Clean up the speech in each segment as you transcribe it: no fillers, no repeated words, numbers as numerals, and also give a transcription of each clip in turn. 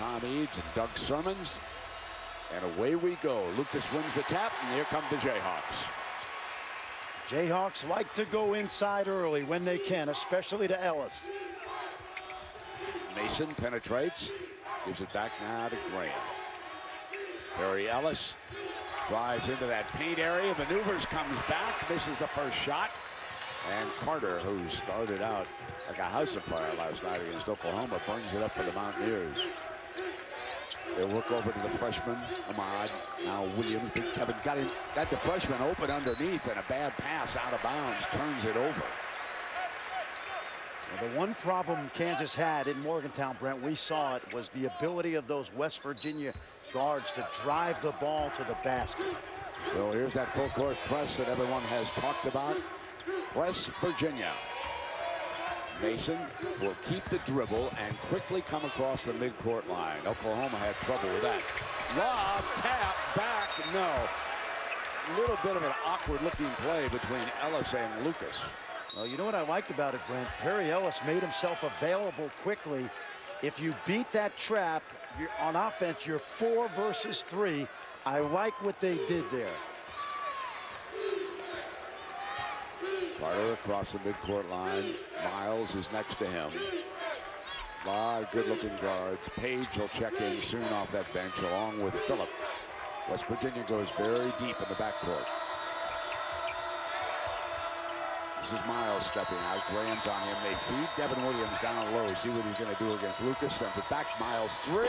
Tom Eads and Doug Sermons. And away we go. Lucas wins the tap, and here come the Jayhawks. Jayhawks like to go inside early when they can, especially to Ellis. Mason penetrates, gives it back now to Graham. Perry Ellis drives into that paint area, maneuvers, comes back, misses the first shot. And Carter, who started out like a house of fire last night against Oklahoma, brings it up for the Mountaineers. They look over to the freshman, Ahmad. Now Williams, Big Kevin got the freshman open underneath, and a bad pass out of bounds turns it over. Well, the one problem Kansas had in Morgantown, Brent, we saw it, was the ability of those West Virginia guards to drive the ball to the basket. So here's that full court press that everyone has talked about. Press Virginia. Mason will keep the dribble and quickly come across the midcourt line. Oklahoma had trouble with that. Lob, tap, back, no. A little bit of an awkward looking play between Ellis and Lucas. Well, you know what I liked about it, Brent? Perry Ellis made himself available quickly. If you beat that trap, on offense, you're 4 versus 3. I like what they did there. Carter across the midcourt line. Miles is next to him. A lot of good-looking guards. Page will check in soon off that bench along with Phillip. West Virginia goes very deep in the backcourt. This is Miles stepping out. Graham's on him. They feed Devin Williams down low. See what he's going to do against Lucas. Sends it back. Miles, 3.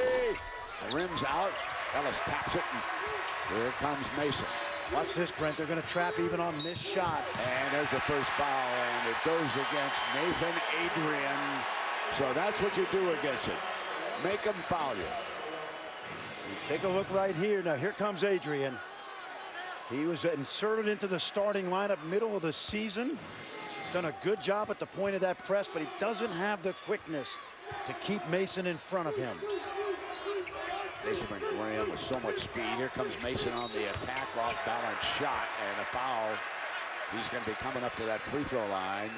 The rim's out. Ellis taps it. And here comes Mason. Watch this, Brent. They're going to trap even on missed shots. And there's the first foul, and it goes against Nathan Adrian. So that's what you do against it. Make them foul you. Take a look right here. Now, here comes Adrian. He was inserted into the starting lineup middle of the season. He's done a good job at the point of that press, but he doesn't have the quickness to keep Mason in front of him. Mason and Graham with so much speed. Here comes Mason on the attack, off balance shot, and a foul. He's going to be coming up to that free throw line.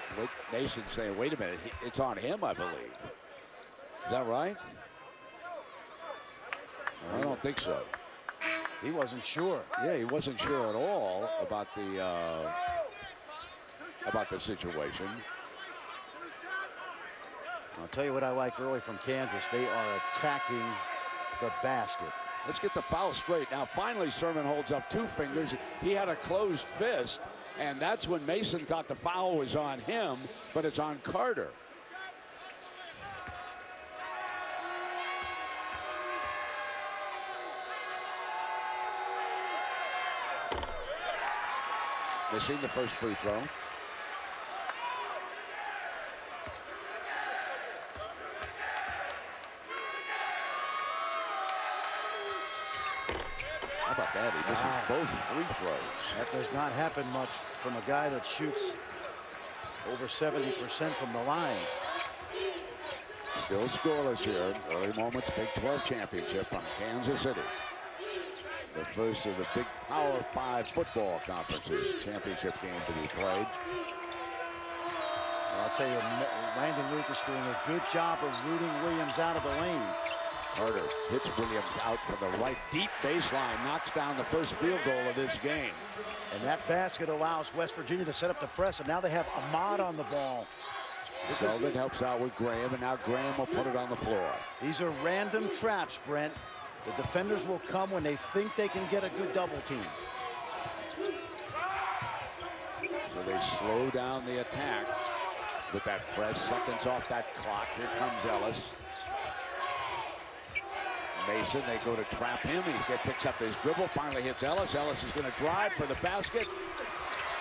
Mason saying, wait a minute, it's on him, I believe. Is that right? I don't think so. He wasn't sure. Yeah, he wasn't sure at all about the situation. I'll tell you what I like early from Kansas. They are attacking the basket. Let's get the foul straight. Now, finally, Sermon holds up 2 fingers. He had a closed fist, and that's when Mason thought the foul was on him, but it's on Carter. Missing the first free throw. How about that? He misses both free throws. That does not happen much from a guy that shoots over 70% from the line. Still scoreless here. Early moments, Big 12 championship from Kansas City. The first of the big Power 5 football conferences championship game to be played. I'll tell you, Landon Lucas doing a good job of rooting Williams out of the lane. Carter hits Williams out from the right deep baseline, knocks down the first field goal of this game. And that basket allows West Virginia to set up the press, and now they have Ahmad on the ball. Selden helps out with Graham, and now Graham will put it on the floor. These are random traps, Brent. The defenders will come when they think they can get a good double team. So they slow down the attack with that press. Seconds off that clock. Here comes Ellis. Mason, they go to trap him. He picks up his dribble, finally hits Ellis. Ellis is going to drive for the basket.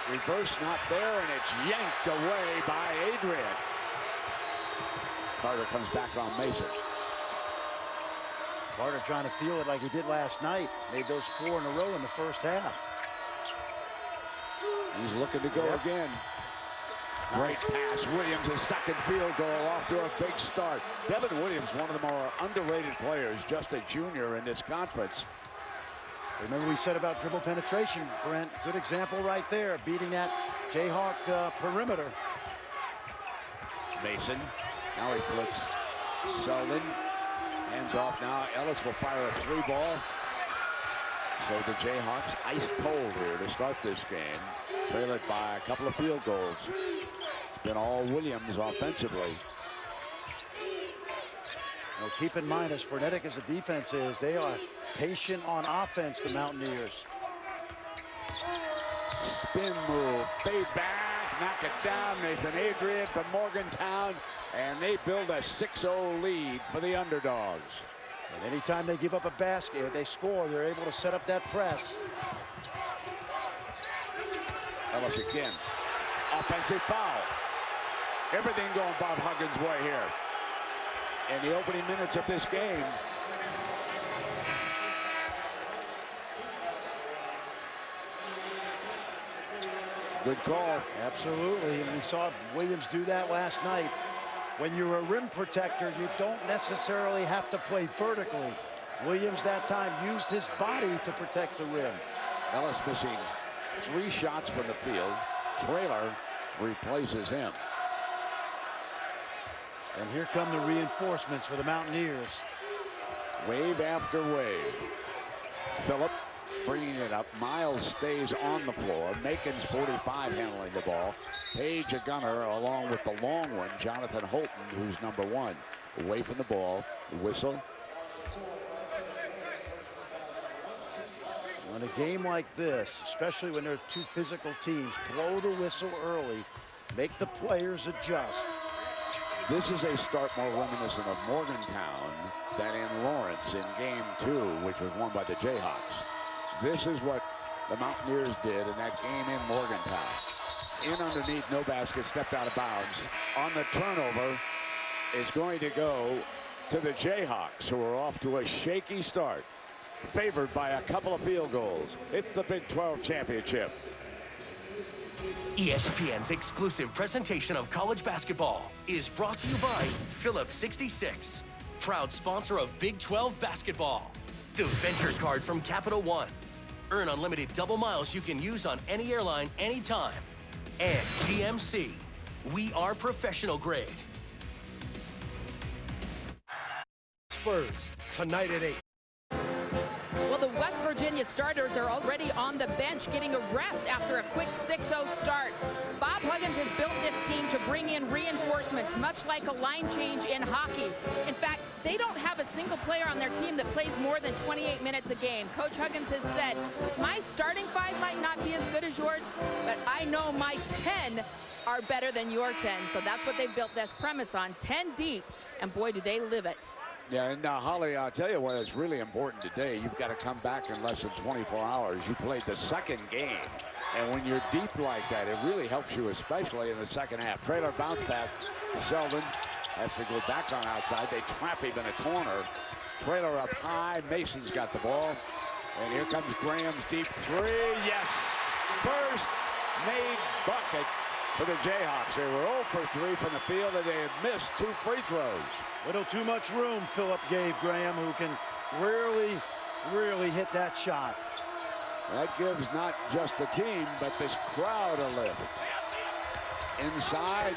Reverse not there, and it's yanked away by Adrian. Carter comes back on Mason. Carter trying to feel it like he did last night. Made those 4 in a row in the first half. He's looking to go again. Great pass. Williams, a second field goal, off to a big start. Devin Williams, one of the more underrated players, just a junior in this conference. Remember we said about dribble penetration, Brent. Good example right there, beating that Jayhawk perimeter. Mason, now he flips. Selden, Hands off now. Ellis will fire a 3-ball. So the Jayhawks ice cold here to start this game. Trail it by a couple of field goals. It's been all Williams offensively. Well, keep in mind, as frenetic as the defense is, they are patient on offense, the Mountaineers. Spin move, fade back, knock it down. Nathan Adrian from Morgantown, and they build a 6-0 lead for the underdogs. And anytime they give up a basket, they score, they're able to set up that press. Ellis again. Offensive foul. Everything going Bob Huggins' way here. In the opening minutes of this game. Good call. Absolutely, and we saw Williams do that last night. When you're a rim protector, you don't necessarily have to play vertically. Williams that time used his body to protect the rim. Ellis missing 3 shots from the field. Traylor replaces him. And here come the reinforcements for the Mountaineers. Wave after wave. Phillip bringing it up. Miles stays on the floor. Macon's 45 handling the ball. Page a gunner along with the long one, Jonathan Holton, who's number 1. Away from the ball. Whistle. In a game like this, especially when there are 2 physical teams, blow the whistle early. Make the players adjust. This is a start more reminiscent of Morgantown than in Lawrence in game 2, which was won by the Jayhawks. This is what the Mountaineers did in that game in Morgantown. In underneath, no basket, stepped out of bounds. On the turnover is going to go to the Jayhawks, who are off to a shaky start, favored by a couple of field goals. It's the Big 12 championship. ESPN's exclusive presentation of college basketball is brought to you by Phillips 66, proud sponsor of Big 12 basketball. The Venture Card from Capital One. Earn unlimited double miles you can use on any airline anytime. And GMC. We are professional grade. Spurs tonight at 8. Well, the West Virginia starters are already on the bench getting a rest after a quick 6-0 start. Bob Huggins has built this team to bring in reinforcements, much like a line change in hockey. In fact, they don't have a single player on their team that plays more than 28 minutes a game. Coach Huggins has said, my starting 5 might not be as good as yours, but I know my 10 are better than your 10. So that's what they've built this premise on, 10 deep, and boy, do they live it. Yeah, and Holly, I'll tell you what is really important today. You've got to come back in less than 24 hours. You played the second game, and when you're deep like that, it really helps you, especially in the second half. Traylor bounce pass. Selden has to go back on outside. They trap him in a corner. Traylor up high. Mason's got the ball. And here comes Graham's deep 3. Yes! First made bucket for the Jayhawks. They were 0 for 3 from the field, and they had missed 2 free throws. Little too much room Phillip gave Graham, who can really hit that shot. That gives not just the team, but this crowd a lift. Inside,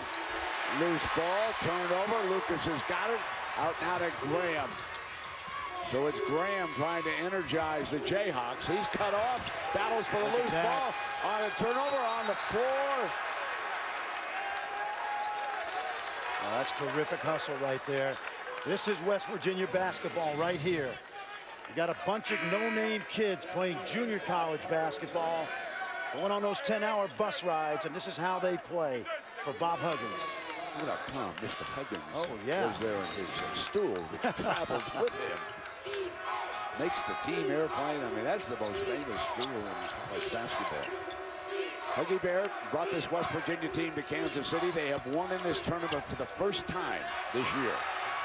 loose ball, turned over. Lucas has got it. Out now to Graham. So it's Graham trying to energize the Jayhawks. He's cut off, battles for the loose ball. On a turnover on the floor. Well, that's terrific hustle right there. This is West Virginia basketball right here. You got a bunch of no-name kids playing junior college basketball, going on those 10-hour bus rides, and this is how they play for Bob Huggins. Look at how calm Mr. Huggins was there in his stool that travels with him. Makes the team airplane. I mean, that's the most famous stool in college basketball. Huggy Bear brought this West Virginia team to Kansas City. They have won in this tournament for the first time this year.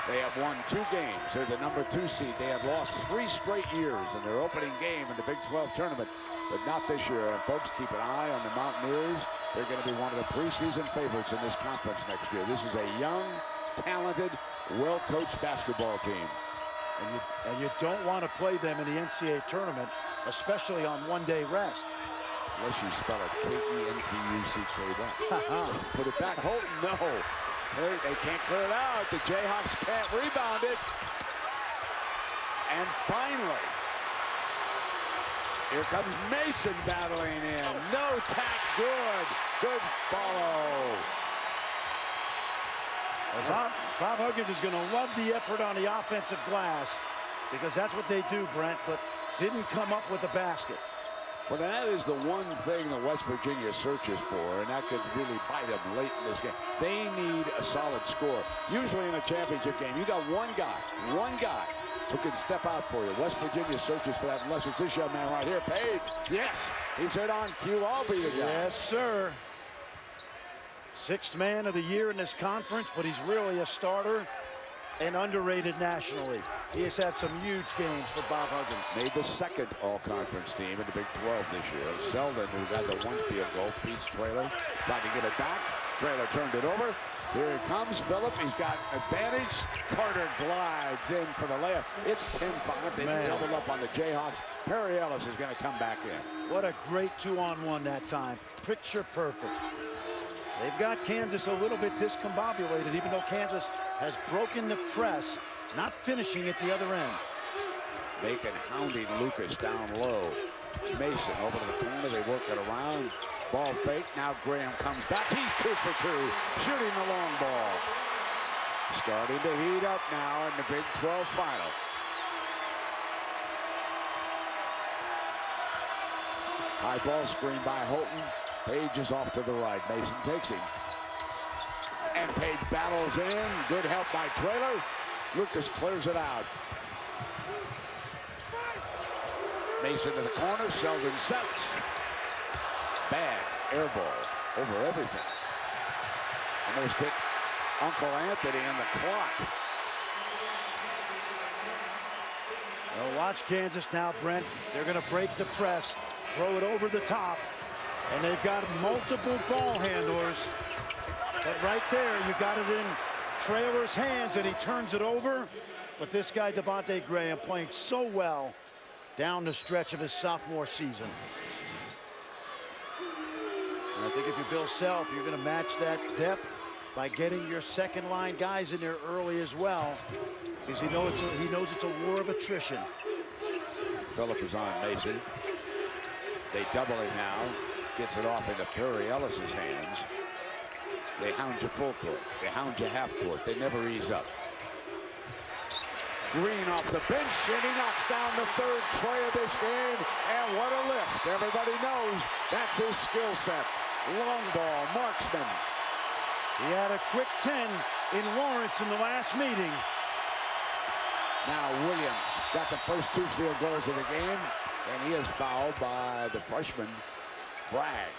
They have won 2 games. They're the number 2 seed. They have lost 3 straight years in their opening game in the Big 12 tournament, but not this year. And folks, keep an eye on the Mountaineers. They're going to be one of the preseason favorites in this conference next year. This is a young, talented, well-coached basketball team. And you don't want to play them in the NCAA tournament, especially on one-day rest. Unless you spell it K-E-N-T-U-C-K. Put it back. Holton, no. They can't clear it out. The Jayhawks can't rebound it. And finally, here comes Mason battling in. No tack, good. Good follow. Well, Bob Huggins is going to love the effort on the offensive glass because that's what they do, Brent, but didn't come up with a basket. Well, that is the one thing that West Virginia searches for, and that could really bite them late in this game. They need a solid score. Usually in a championship game, you got one guy who can step out for you. West Virginia searches for that unless it's this young man right here, Page. Yes, he's right on cue. I'll be the guy. Yes, sir. Sixth man of the year in this conference, but he's really a starter and underrated nationally. He has had some huge games for Bob Huggins. Made the second all-conference team in the Big 12 this year. Selden, who got the one field goal, feeds Traylor. Tried to get it back. Traylor turned it over. Here it comes, Phillip. He's got advantage. Carter glides in for the layup. It's 10-5. They double up on the Jayhawks. Perry Ellis is going to come back in. What a great 2-on-1 that time. Picture perfect. They've got Kansas a little bit discombobulated, even though Kansas has broken the press, not finishing at the other end. Macon hounding Lucas down low. Mason over to the corner. They work it around. Ball fake. Now Graham comes back. He's 2 for 2, shooting the long ball. Starting to heat up now in the Big 12 final. High ball screen by Holton. Page is off to the right. Mason takes him. And Page battles in. Good help by Traylor. Lucas clears it out. Mason to the corner. Selden sets. Bad air ball over everything. Almost hit Uncle Anthony in the clock. Well, watch Kansas now, Brent. They're going to break the press, throw it over the top, and they've got multiple ball handlers. But right there, you got it in Traylor's hands, and he turns it over. But this guy, Devontae Graham, playing so well down the stretch of his sophomore season. And I think if you're Bill Self, you're going to match that depth by getting your second line guys in there early as well, because he knows it's a war of attrition. Phillip is on Mason. They double him now. Gets it off into Perry Ellis's hands. They hound you full court. They hound you half court. They never ease up. Green off the bench, and he knocks down the third tray of this game. And what a lift. Everybody knows that's his skill set. Long ball, marksman. He had a quick 10 in Lawrence in the last meeting. Now Williams got the first 2 field goals of the game, and he is fouled by the freshman, Bragg.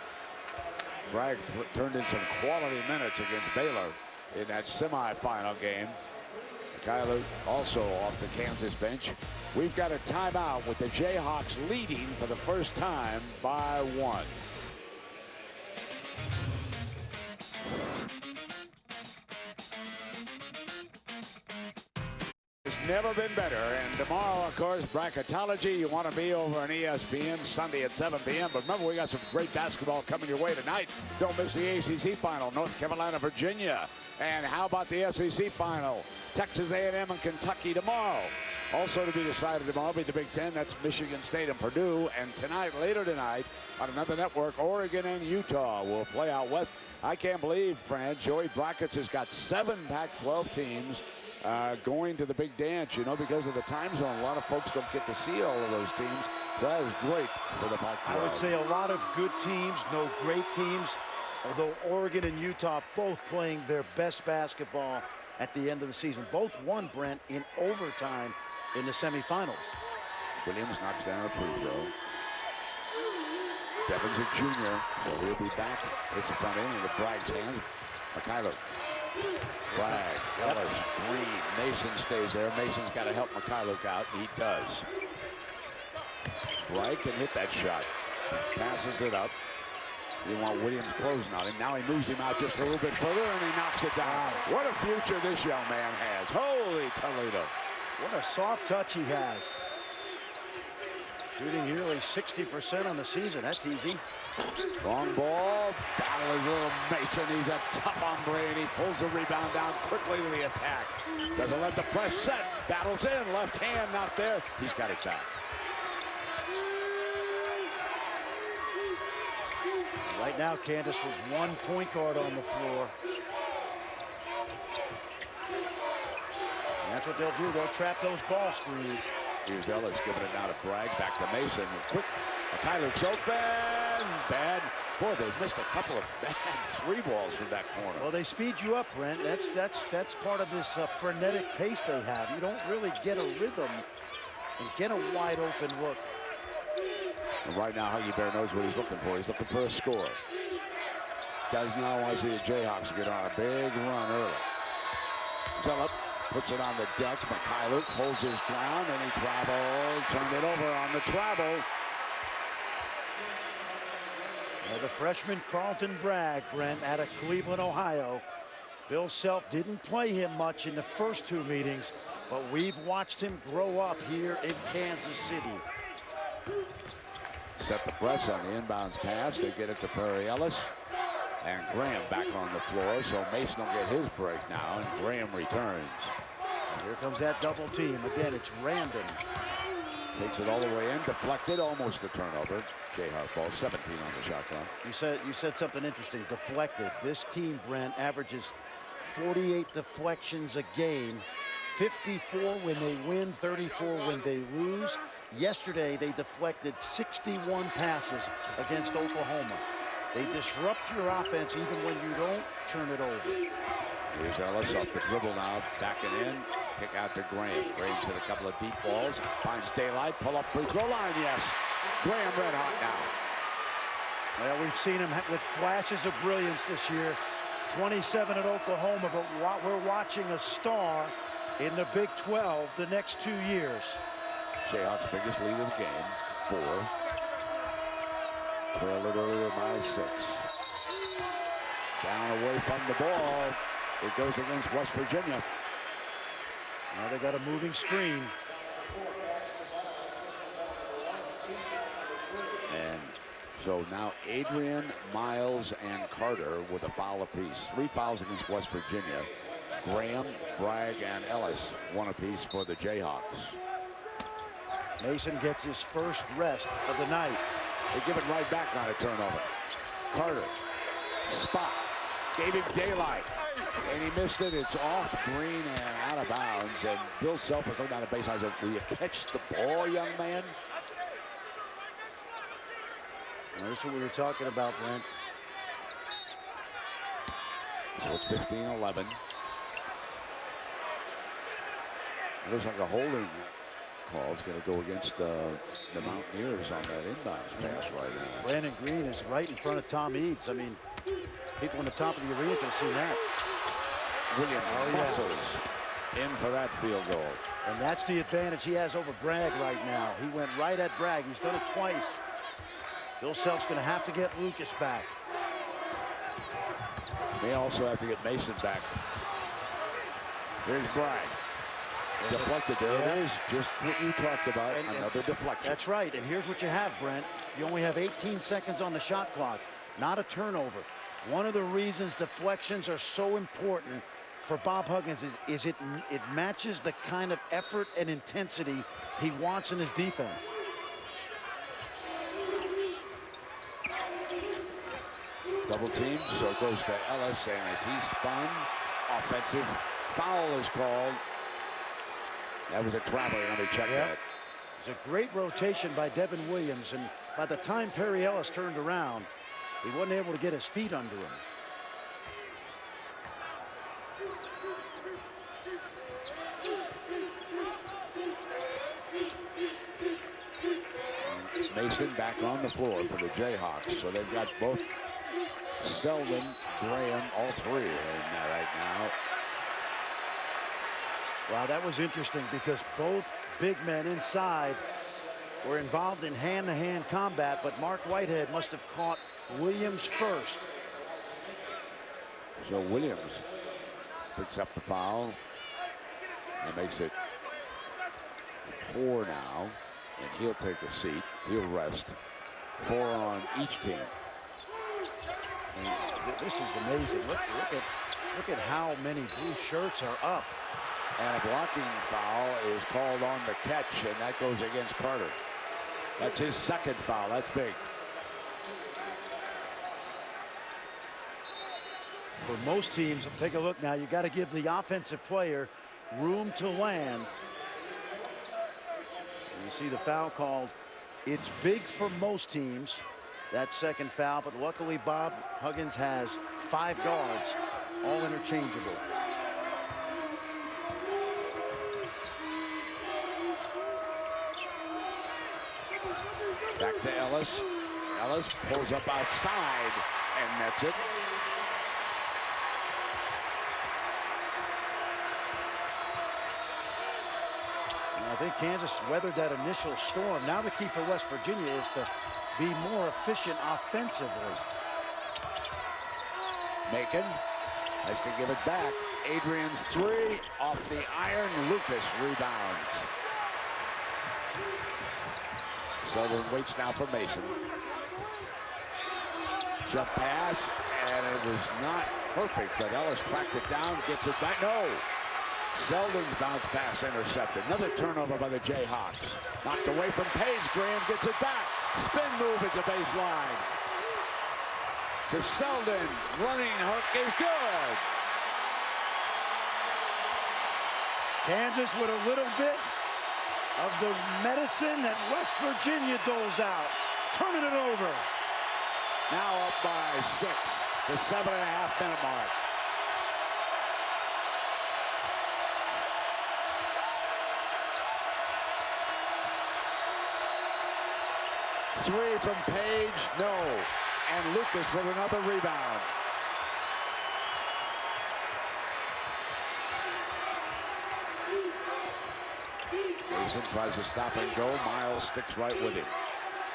Bragg turned in some quality minutes against Baylor in that semifinal game. Kyler also off the Kansas bench. We've got a timeout with the Jayhawks leading for the first time by 1. Never been better. And tomorrow, of course, bracketology. You want to be over on ESPN Sunday at 7 p.m. But remember, we got some great basketball coming your way tonight. Don't miss the ACC final, North Carolina, Virginia. And how about the SEC final? Texas A&M and Kentucky tomorrow. Also to be decided tomorrow will be the Big Ten. That's Michigan State and Purdue. And tonight, later tonight, on another network, Oregon and Utah will play out west. I can't believe, Fran, Joey Brackets has got 7 Pac-12 teams going to the big dance, you know, because of the time zone. A lot of folks don't get to see all of those teams. So that is great for the Pac-12. I would say a lot of good teams, no great teams, although Oregon and Utah both playing their best basketball at the end of the season. Both won, Brent, in overtime in the semifinals. Williams knocks down a free throw. Devon's a junior, so he'll be back. It's the front end into Bragg's hands. Mikhailo. Bragg, Ellis, Green, Mason stays there. Mason's got to help Mikhailo out, and he does. Bragg can hit that shot. Passes it up. You want Williams closing on him. Now he moves him out just a little bit further, and he knocks it down. What a future this young man has. Holy Toledo. What a soft touch he has. Shooting nearly 60% on the season. That's easy. Long ball. Battle is little Mason. He's a tough hombre, and he pulls the rebound down quickly to the attack. Doesn't let the press set. Battles in. Left hand not there. He's got it back. Right now, Candace with one point guard on the floor. And that's what they'll do. They'll trap those ball screens. Here's Ellis giving it now to Bragg. Back to Mason. Quick. Kyler's open. Bad. Boy, they've missed a couple of bad three balls from that corner. Well, they speed you up, Brent. That's part of this frenetic pace they have. You don't really get a rhythm and get a wide open look. And right now, Huggy Bear knows what he's looking for. He's looking for a score. Does not want to see the Jayhawks get on a big run early. Phillip puts it on the deck. Mykhailiuk holds his ground, and he travels. Turned it over on the travel. The freshman Carlton Bragg, Brent, out of Cleveland, Ohio. Bill Self didn't play him much in the first two meetings, but we've watched him grow up here in Kansas City. Set the press on the inbounds pass. They get it to Perry Ellis. And Graham back on the floor, so Mason will get his break now, and Graham returns. Here comes that double team. Again, it's random. Takes it all the way in, deflected, almost a turnover. Jayhawk ball, 17 on the shot clock. You said something interesting, deflected. This team, Brent, averages 48 deflections a game, 54 when they win, 34 when they lose. Yesterday, they deflected 61 passes against Oklahoma. They disrupt your offense even when you don't turn it over. Here's Ellis off the dribble now, backing in. Kick out to Graham. Graham's hit a couple of deep balls. Finds daylight. Pull up free throw line. Yes. Graham red hot now. Well, we've seen him with flashes of brilliance this year. 27 at Oklahoma, but we're watching a star in the Big 12 the next 2 years. Jayhawks' biggest lead of the game, 4. Trail it earlier by 6. Down away from the ball. It goes against West Virginia. Now they got a moving screen. And so now Adrian, Miles, and Carter with a foul apiece. 3 fouls against West Virginia. Graham, Bragg, and Ellis, 1 apiece for the Jayhawks. Mason gets his first rest of the night. They give it right back on a turnover. Carter, spot, gave him daylight, and he missed it. It's off Green and out of bounds. And Bill Self was looking down the baseline. Said, "Will you catch the ball, young man?" Well, this is what we were talking about, Brent. So it's 15-11. It looks like a holding call is going to go against the Mountaineers on that inbounds pass right now. Brandon Green is right in front of Tom Eads. I mean, people in the top of the arena can see that. William muscles in for that field goal. And that's the advantage he has over Bragg right now. He went right at Bragg. He's done it twice. Bill Self's going to have to get Lucas back. They also have to get Mason back. Here's Bragg. Deflected there. It is just what you talked about, another deflection. That's right, and here's what you have, Brent. You only have 18 seconds on the shot clock, not a turnover. One of the reasons deflections are so important for Bob Huggins is it matches the kind of effort and intensity he wants in his defense. Double team, so it goes to Ellis, and as he spun, offensive foul is called. That was a traveler. Let me check that. It's a great rotation by Devin Williams, and by the time Perry Ellis turned around, he wasn't able to get his feet under him. Mason back on the floor for the Jayhawks, so they've got both Selden, Graham, all 3 in there right now. Wow, that was interesting because both big men inside were involved in hand-to-hand combat, but Mark Whitehead must have caught Williams first. So Williams picks up the foul and makes it 4 now. And he'll take a seat. He'll rest. 4 on each team. And this is amazing. Look at how many blue shirts are up. And a blocking foul is called on the catch, and that goes against Carter. That's his second foul. That's big. For most teams, take a look now. You got to give the offensive player room to land. And you see the foul called. It's big for most teams, that second foul, but luckily Bob Huggins has 5 guards, all interchangeable. Back to Ellis. Ellis pulls up outside, and that's it. I think Kansas weathered that initial storm. Now the key for West Virginia is to be more efficient offensively. Macon has to give it back. Adrian's 3 off the iron. Lucas rebounds. Southern waits now for Mason. Jump pass, and it was not perfect, but Ellis tracked it down, gets it back. No! Selden's bounce pass intercepted. Another turnover by the Jayhawks. Knocked away from Page. Graham gets it back. Spin move at the baseline. To Selden. Running hook is good. Kansas with a little bit of the medicine that West Virginia doles out. Turning it over. Now up by 6. The 7.5-minute mark. Three from Page, no. And Lucas with another rebound. Mason tries to stop and go. Miles sticks right with him.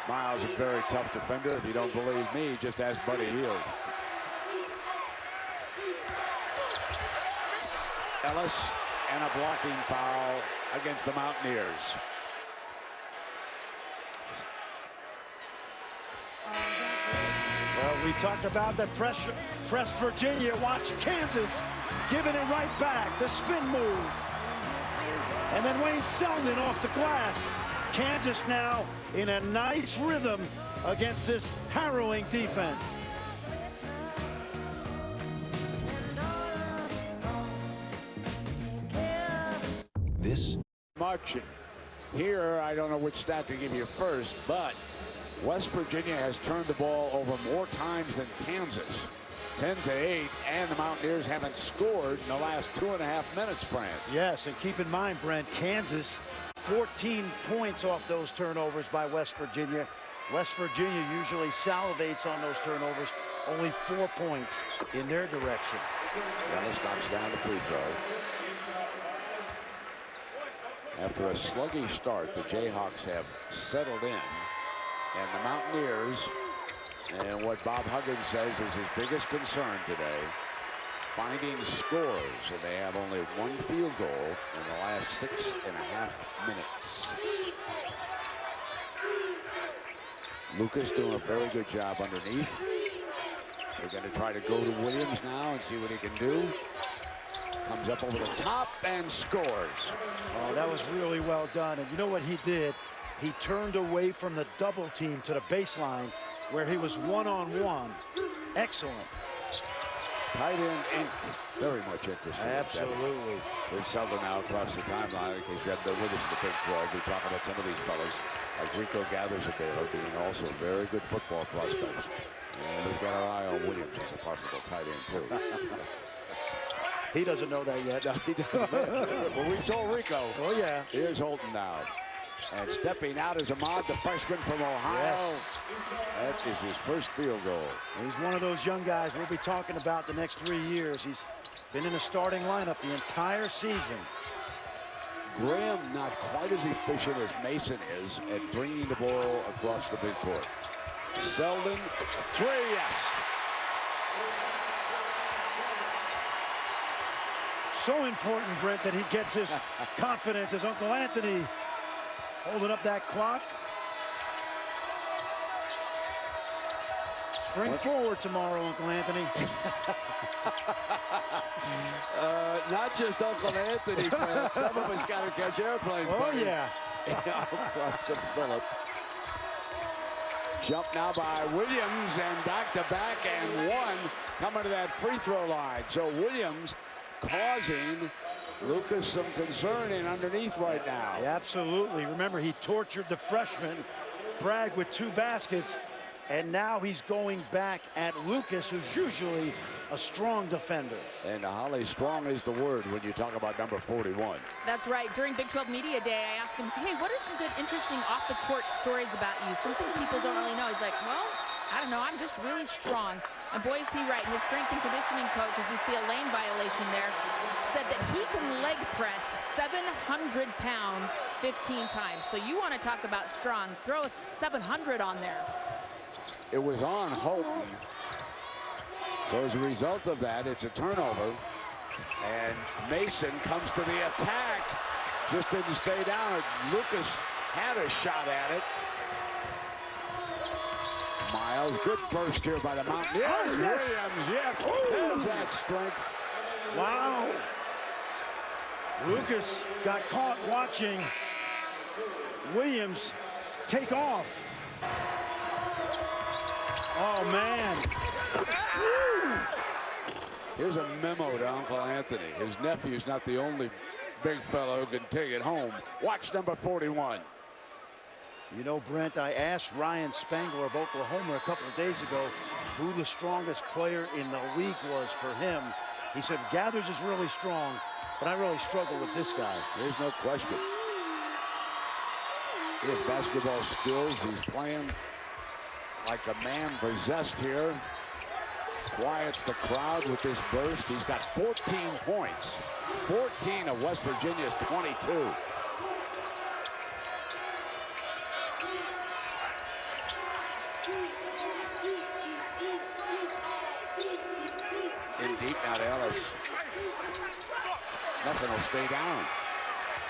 Miles, a very tough defender. If you don't believe me, just ask Buddy Hield. Ellis and a blocking foul against the Mountaineers. Well, we talked about that press Virginia. Watch Kansas giving it right back. The spin move. And then Wayne Selden off the glass. Kansas now in a nice rhythm against this harrowing defense. This much here, I don't know which stat to give you first, but West Virginia has turned the ball over more times than Kansas. 10-8, and the Mountaineers haven't scored in the last 2.5 minutes, Brent. Yes, and keep in mind, Brent, Kansas 14 points off those turnovers by West Virginia. West Virginia usually salivates on those turnovers. Only 4 points in their direction. Ellis knocks down the free throw. After a sluggish start, the Jayhawks have settled in, and the Mountaineers, and what Bob Huggins says is his biggest concern today, finding scores, and they have only 1 field goal in the last 6.5 minutes. Lucas doing a very good job underneath. They're going to try to go to Williams now and see what he can do. Comes up over the top and scores. Oh, that was really well done. And you know what he did? He turned away from the double team to the baseline where he was one-on-one. Excellent. Tight end ink. Very much interesting. Absolutely. There's Selden now across the timeline in case you haven't been with us in the Big 12. We're talking about some of these fellas, like Rico Gathers a Baylor, being also very good football prospects. And we've got our eye on Williams as a possible tight end, too. He doesn't know that yet. No, he doesn't. Well, we've told Rico. Oh, yeah. Here's Holton now. And stepping out is Ahmad, the freshman from Ohio. Yes. That is his first field goal. He's one of those young guys we'll be talking about the next 3 years. He's been in the starting lineup the entire season. Graham not quite as efficient as Mason is at bringing the ball across the midcourt. Selden, 3, yes. So important, Brent, that he gets his confidence as Uncle Anthony holding up that clock. Spring forward tomorrow, Uncle Anthony. Not just Uncle Anthony, Fred. Some of us got to catch airplanes. Oh, buddy. yeah. Across to Phillip. Jump now by Williams, and back-to-back and one coming to that free throw line. So Williams causing Lucas some concern in underneath right now. Yeah, absolutely. Remember, he tortured the freshman, Bragg, with 2 baskets, and now he's going back at Lucas, who's usually a strong defender. And Holly, strong is the word when you talk about number 41. That's right. During Big 12 Media Day, I asked him, hey, what are some good, interesting off-the-court stories about you? Something people don't really know. He's like, well, I don't know. I'm just really strong. And boy, is he right. And his strength and conditioning coach, as we see a lane violation there, said that he can leg press 700 pounds 15 times. So you want to talk about strong. Throw a 700 on there. It was on Houghton. So as a result of that, it's a turnover. And Mason comes to the attack. Just didn't stay down. Lucas had a shot at it. Miles, good burst here by the Mountaineers. Oh, yes. Williams, yes. There's that strength. Wow. Lucas got caught watching Williams take off. Oh, man. Here's a memo to Uncle Anthony. His nephew's not the only big fellow who can take it home. Watch number 41. You know, Brent, I asked Ryan Spangler of Oklahoma a couple of days ago who the strongest player in the league was for him. He said, Gathers is really strong, but I really struggle with this guy. There's no question. His basketball skills, he's playing like a man possessed here. Quiets the crowd with this burst. He's got 14 points. 14 of West Virginia's 22. In deep now to Ellis. Nothing will stay down.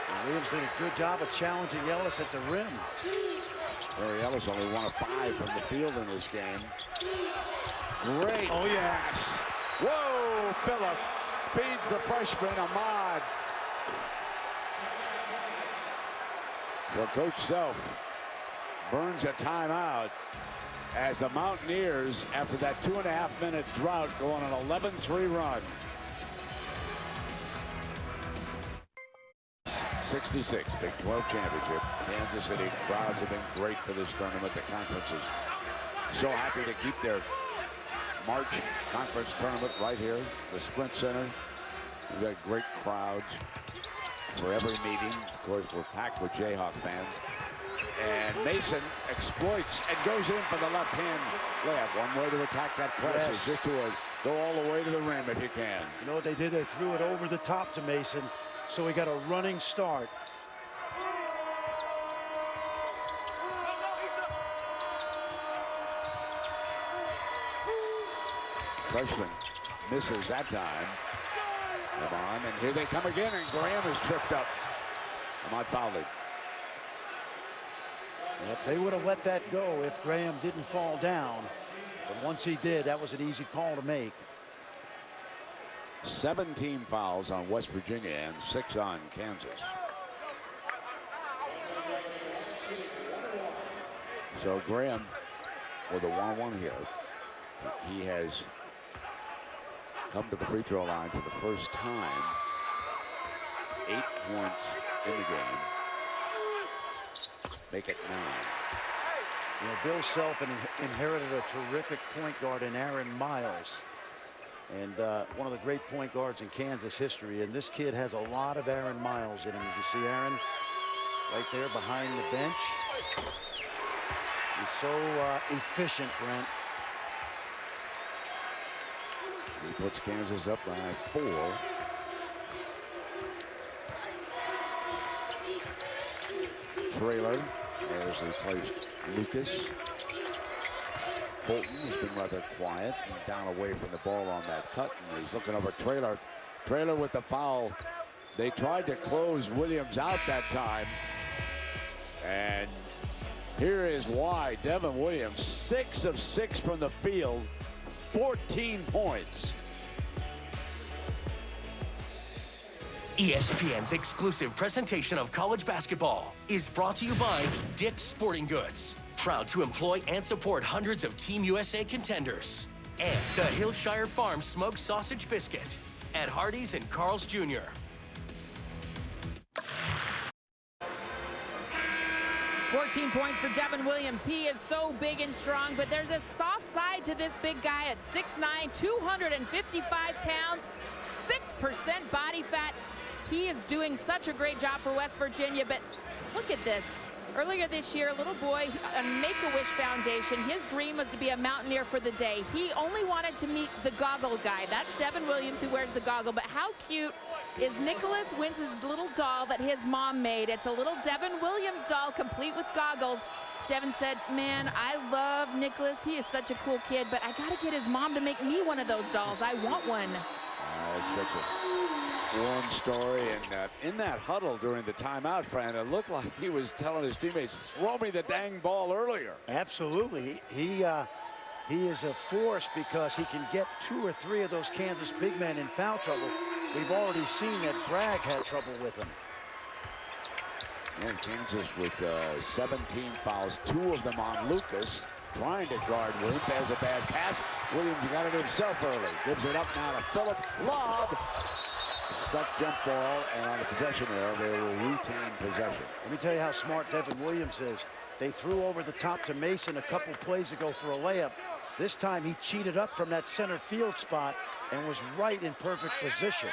And Williams did a good job of challenging Ellis at the rim. Larry Ellis only 1 of 5 from the field in this game. Great pass. Whoa, Phillip feeds the freshman Ahmad. Well, Coach Self burns a timeout as the Mountaineers, after that 2.5-minute drought, go on an 11-3 run. 66, Big 12 championship. Kansas City crowds have been great for this tournament. The conference is so happy to keep their March conference tournament right here, the Sprint Center. We've got great crowds for every meeting. Of course, we're packed with Jayhawk fans. And Mason exploits and goes in for the left-hand layup. One way to attack that press is just to go all the way to the rim if you can. You know what they did? They threw it over the top to Mason, so he got a running start. Freshman misses that time. Come on, and here they come again, and Graham is tripped up. Ahmad fouled it. Yep, they would have let that go if Graham didn't fall down. But once he did, that was an easy call to make. 17 fouls on West Virginia and 6 on Kansas. So Graham with a 1-1 here. He has come to the free throw line for the first time. 8 points in the game. Make it 9. You know, Bill Self inherited a terrific point guard in Aaron Miles. And one of the great point guards in Kansas history. And this kid has a lot of Aaron Miles in him. As you see Aaron right there behind the bench. He's so efficient, Brent. He puts Kansas up by 4. Traylor has replaced Lucas. Fulton has been rather quiet and down away from the ball on that cut, and he's looking over Traylor. Traylor with the foul. They tried to close Williams out that time, And here is why. Devin Williams, 6 of 6 from the field, 14 points. ESPN's exclusive presentation of college basketball is brought to you by Dick's Sporting Goods, proud to employ and support hundreds of Team USA contenders, and the Hillshire Farm Smoked Sausage Biscuit at Hardee's and Carl's Jr. 14 points for Devin Williams. He is so big and strong, but there's a soft side to this big guy at 6'9", 255 pounds, 6% body fat. He is doing such a great job for West Virginia, but look at this. Earlier this year, a little boy on Make-A-Wish Foundation, his dream was to be a mountaineer for the day. He only wanted to meet the goggle guy. That's Devin Williams, who wears the goggle. But how cute is Nicholas Wintz's little doll that his mom made? It's a little Devin Williams doll, complete with goggles. Devin said, man, I love Nicholas. He is such a cool kid, but I got to get his mom to make me one of those dolls. I want one. Such a warm story. And in that huddle during the timeout, Fran, it looked like he was telling his teammates, throw me the dang ball earlier. Absolutely. He is a force because he can get 2 or 3 of those Kansas big men in foul trouble. We've already seen that Bragg had trouble with him. And Kansas with 17 fouls, 2 of them on Lucas, trying to guard Williams. There's a bad pass. Williams got it himself early. Gives it up now to Phillip. Lob. Stuck jump ball, and on the possession there, they will retain possession. Let me tell you how smart Devin Williams is. They threw over the top to Mason a couple plays ago for a layup. This time he cheated up from that center field spot and was right in perfect position.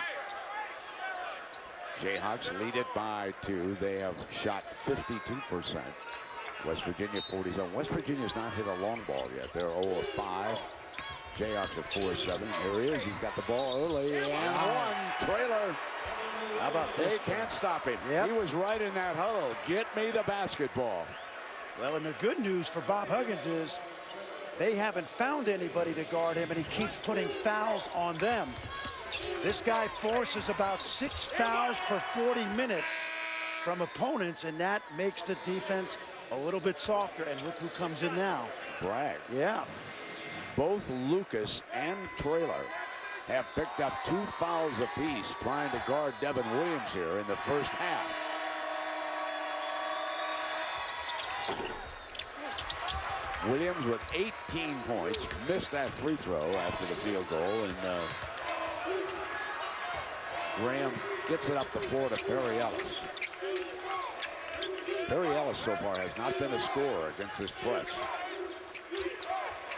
Jayhawks lead it by 2. They have shot 52%. West Virginia 47. West Virginia's not hit a long ball yet. They're 0 of 5. Jayhawks are 4 of 7. Here he is. He's got the ball early and one. Trailer. How about this? They can't stop him. Yep. He was right in that huddle. Get me the basketball. Well, and the good news for Bob Huggins is they haven't found anybody to guard him, and he keeps putting fouls on them. This guy forces about 6 fouls for 40 minutes from opponents, and that makes the defense a little bit softer. And look who comes in now. Bragg. Yeah. Both Lucas and Traylor have picked up 2 fouls apiece trying to guard Devin Williams here in the first half. Williams with 18 points, missed that free throw after the field goal, and Graham gets it up the floor to Perry Ellis. Perry Ellis so far has not been a scorer against this press.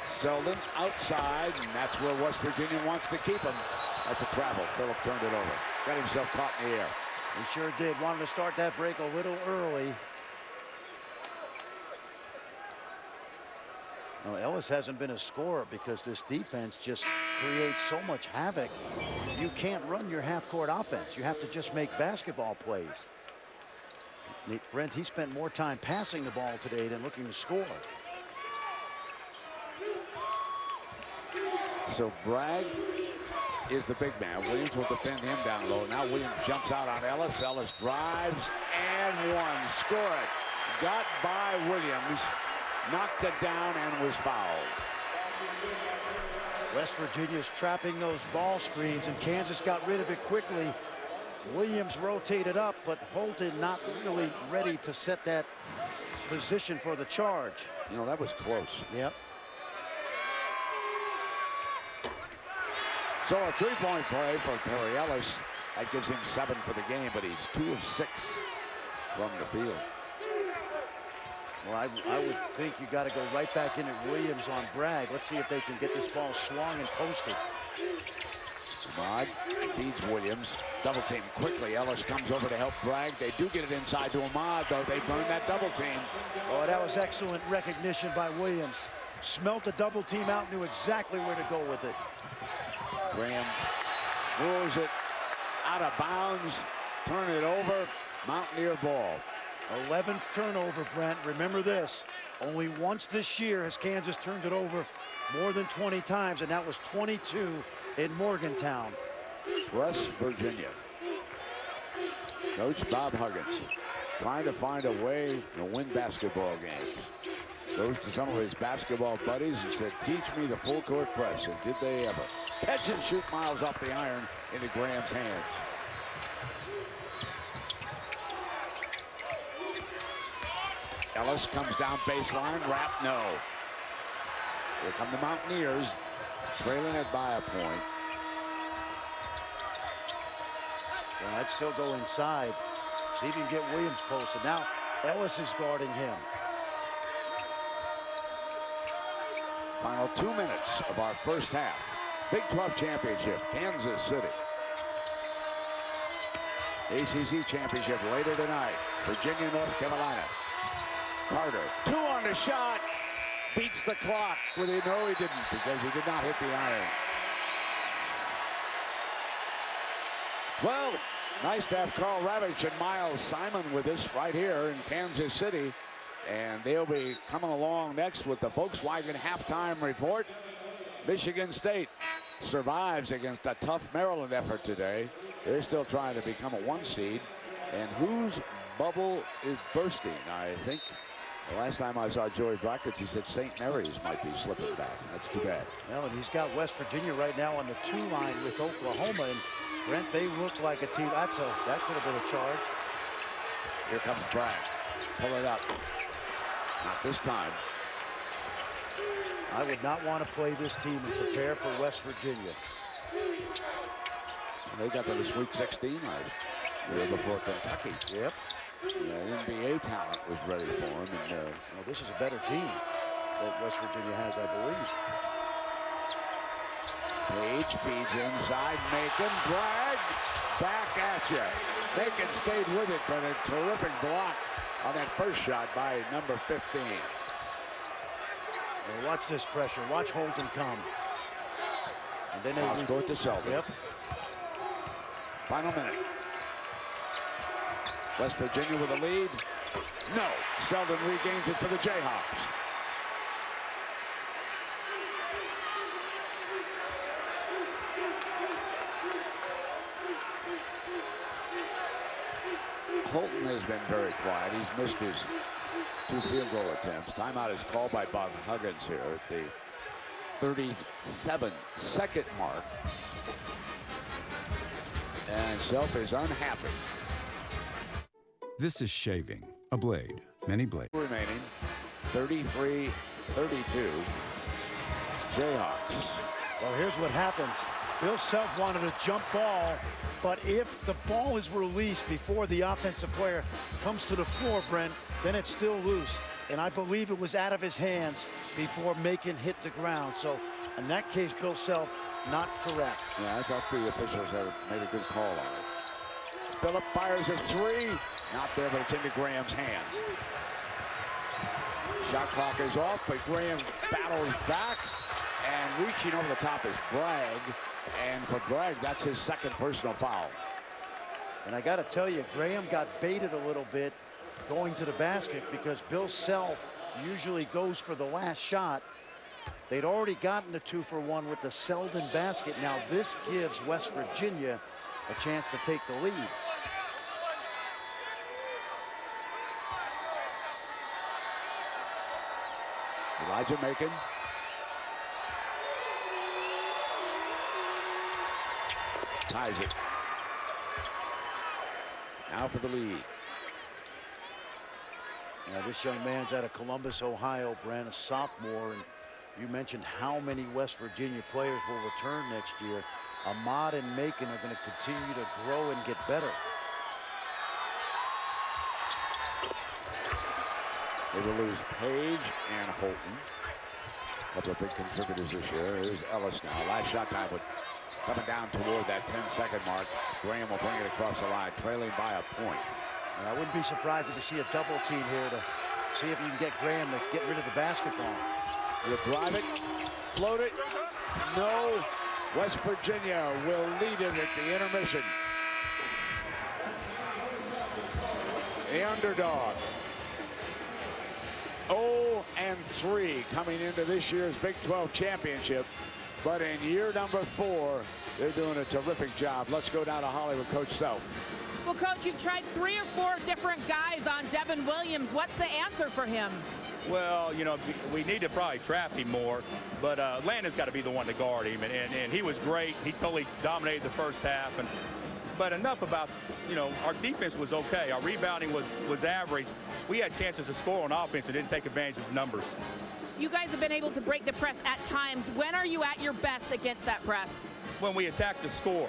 Selden outside, and that's where West Virginia wants to keep him. That's a travel. Phillip turned it over. Got himself caught in the air. He sure did. Wanted to start that break a little early. Well, Ellis hasn't been a scorer because this defense just creates so much havoc. You can't run your half-court offense. You have to just make basketball plays. Brent, he spent more time passing the ball today than looking to score. So Bragg is the big man. Williams will defend him down low. Now Williams jumps out on Ellis. Ellis drives and one. Score it. Got by Williams. Knocked it down and was fouled. West Virginia's trapping those ball screens, and Kansas got rid of it quickly. Williams rotated up, but Holton not really ready to set that position for the charge. You know, that was close. Yep. So a 3-point play for Perry Ellis. That gives him 7 for the game, but he's 2 of 6 from the field. Well, I would think you got to go right back in at Williams on Bragg. Let's see if they can get this ball swung and posted. Ahmad feeds Williams. Double team quickly. Ellis comes over to help Bragg. They do get it inside to Ahmad, though. They burn that double team. Oh, that was excellent recognition by Williams. Smelt the double team out, knew exactly where to go with it. Graham throws it out of bounds. Turn it over. Mountaineer ball. 11th turnover, Brent. Remember this. Only once this year has Kansas turned it over more than 20 times, and that was 22 in Morgantown. West Virginia. Coach Bob Huggins. trying to find a way to win basketball games. Goes to some of his basketball buddies and said, teach me the full court press. And did they ever. Catch and shoot Miles off the iron into Graham's hands. Ellis comes down baseline. Rap, no. Here come the Mountaineers, trailing it by a point. Well, I'd still go inside. See if you can get Williams posted. Now Ellis is guarding him. Final 2 minutes of our first half. Big 12 championship, Kansas City. ACC championship later tonight, Virginia, North Carolina. Carter, 2 on the shot, beats the clock. Well, no, he didn't, because he did not hit the iron. Well, nice to have Carl Ravitch and Miles Simon with us right here in Kansas City. And they'll be coming along next with the Volkswagen halftime report. Michigan State survives against a tough Maryland effort today. They're still trying to become a 1 seed. And whose bubble is bursting? I think the last time I saw Joey Brackets, he said St. Mary's might be slipping back. That's too bad. Well, and he's got West Virginia right now on the 2 line with Oklahoma. And Brent, they look like a team. That could have been a charge. Here comes Bragg. Pull it up. Not this time. I would not want to play this team and prepare for West Virginia. They got to the Sweet 16 last year before Kentucky. Yep. The NBA talent was ready for him. And, well, this is a better team that West Virginia has, I believe. Page feeds inside. Macon. Bragg back at you. Macon stayed with it, but a terrific block on that first shot by number 15. Well, watch this pressure. Watch Holton come. And then they score to Selden. Yep. Final minute. West Virginia with a lead. No. Selden regains it for the Jayhawks. Holton has been very quiet. He's missed his 2 field goal attempts. Timeout is called by Bob Huggins here at the 37-second mark. And Self is unhappy. This is shaving, a blade, many blades. Remaining 33-32. Jayhawks. Well, here's what happens. Bill Self wanted a jump ball, but if the ball is released before the offensive player comes to the floor, Brent, then it's still loose. And I believe it was out of his hands before Macon hit the ground. So in that case, Bill Self, not correct. Yeah, I thought the officials had made a good call on it. Phillip fires a 3. Not there, but it's into Graham's hands. Shot clock is off, but Graham battles back. And reaching over the top is Bragg. And for Bragg, that's his 2nd personal foul. And I got to tell you, Graham got baited a little bit going to the basket because Bill Self usually goes for the last shot. They'd already gotten the 2-for-1 with the Selden basket. Now this gives West Virginia a chance to take the lead. Elijah Macon. Ties it. Now for the lead. Now this young man's out of Columbus, Ohio, Brent, a sophomore. And you mentioned how many West Virginia players will return next year. Ahmad and Macon are going to continue to grow and get better. They will lose Page and Holton. A couple of big contributors this year. Here's Ellis now. Last shot time with coming down toward that 10-second mark. Graham will bring it across the line, trailing by a point. And I wouldn't be surprised if you see a double team here to see if you can get Graham to get rid of the basketball. You drive it, float it. No. West Virginia will lead it at the intermission. The underdog. 0-3 coming into this year's Big 12 championship. But in year number 4, they're doing a terrific job. Let's go down to Hollywood, Coach Self. Well, Coach, you've tried 3 or 4 different guys on Devin Williams. What's the answer for him? Well, you know, we need to probably trap him more, but Landon's got to be the one to guard him, and he was great. He totally dominated the first half. But enough about, you know, our defense was okay. Our rebounding was average. We had chances to score on offense and didn't take advantage of the numbers. You guys have been able to break the press at times. When are you at your best against that press? When we attacked the score.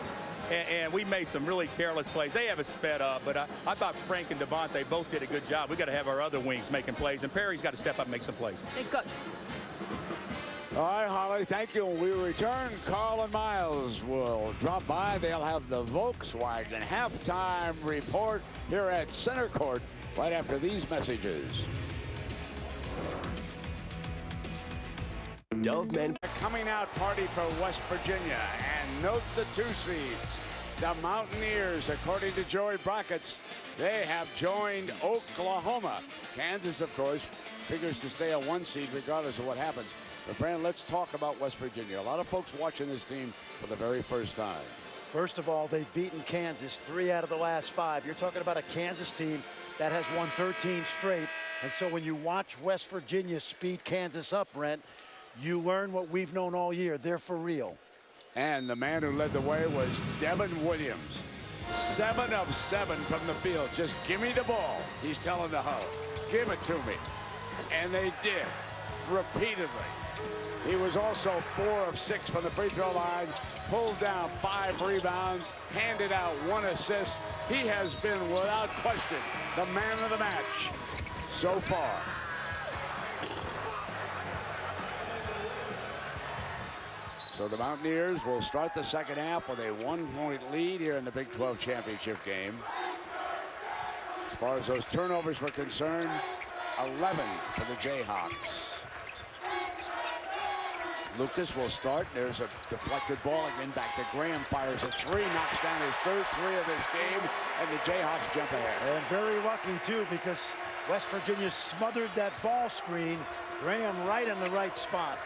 And we made some really careless plays. They have us sped up, but I thought Frank and Devontae both did a good job. We got to have our other wings making plays, and Perry's got to step up and make some plays. Thanks, Coach. All right, Holly, thank you. When we return, Carl and Miles will drop by. They'll have the Volkswagen halftime report here at Center Court right after these messages. Dove Men. Coming out party for West Virginia, and note the 2 seeds. The Mountaineers, according to Joey Brockets, they have joined Oklahoma. Kansas, of course, figures to stay a 1 seed regardless of what happens. But, Fran, let's talk about West Virginia. A lot of folks watching this team for the very first time. First of all, they've beaten Kansas 3 out of the last 5. You're talking about a Kansas team that has won 13 straight. And so when you watch West Virginia speed Kansas up, Brent, you learn what we've known all year. They're for real. And the man who led the way was Devin Williams. 7 of 7 from the field. Just give me the ball. He's telling the Hull, give it to me. And they did, repeatedly. He was also 4 of 6 from the free throw line, pulled down 5 rebounds, handed out 1 assist. He has been, without question, the man of the match so far. So the Mountaineers will start the second half with a 1-point lead here in the Big 12 championship game. As far as those turnovers were concerned, 11 for the Jayhawks. Lucas will start. There's a deflected ball again. Back to Graham. Fires a 3. Knocks down his 3rd 3 of this game. And the Jayhawks jump ahead. And very lucky, too, because West Virginia smothered that ball screen. Graham right in the right spot.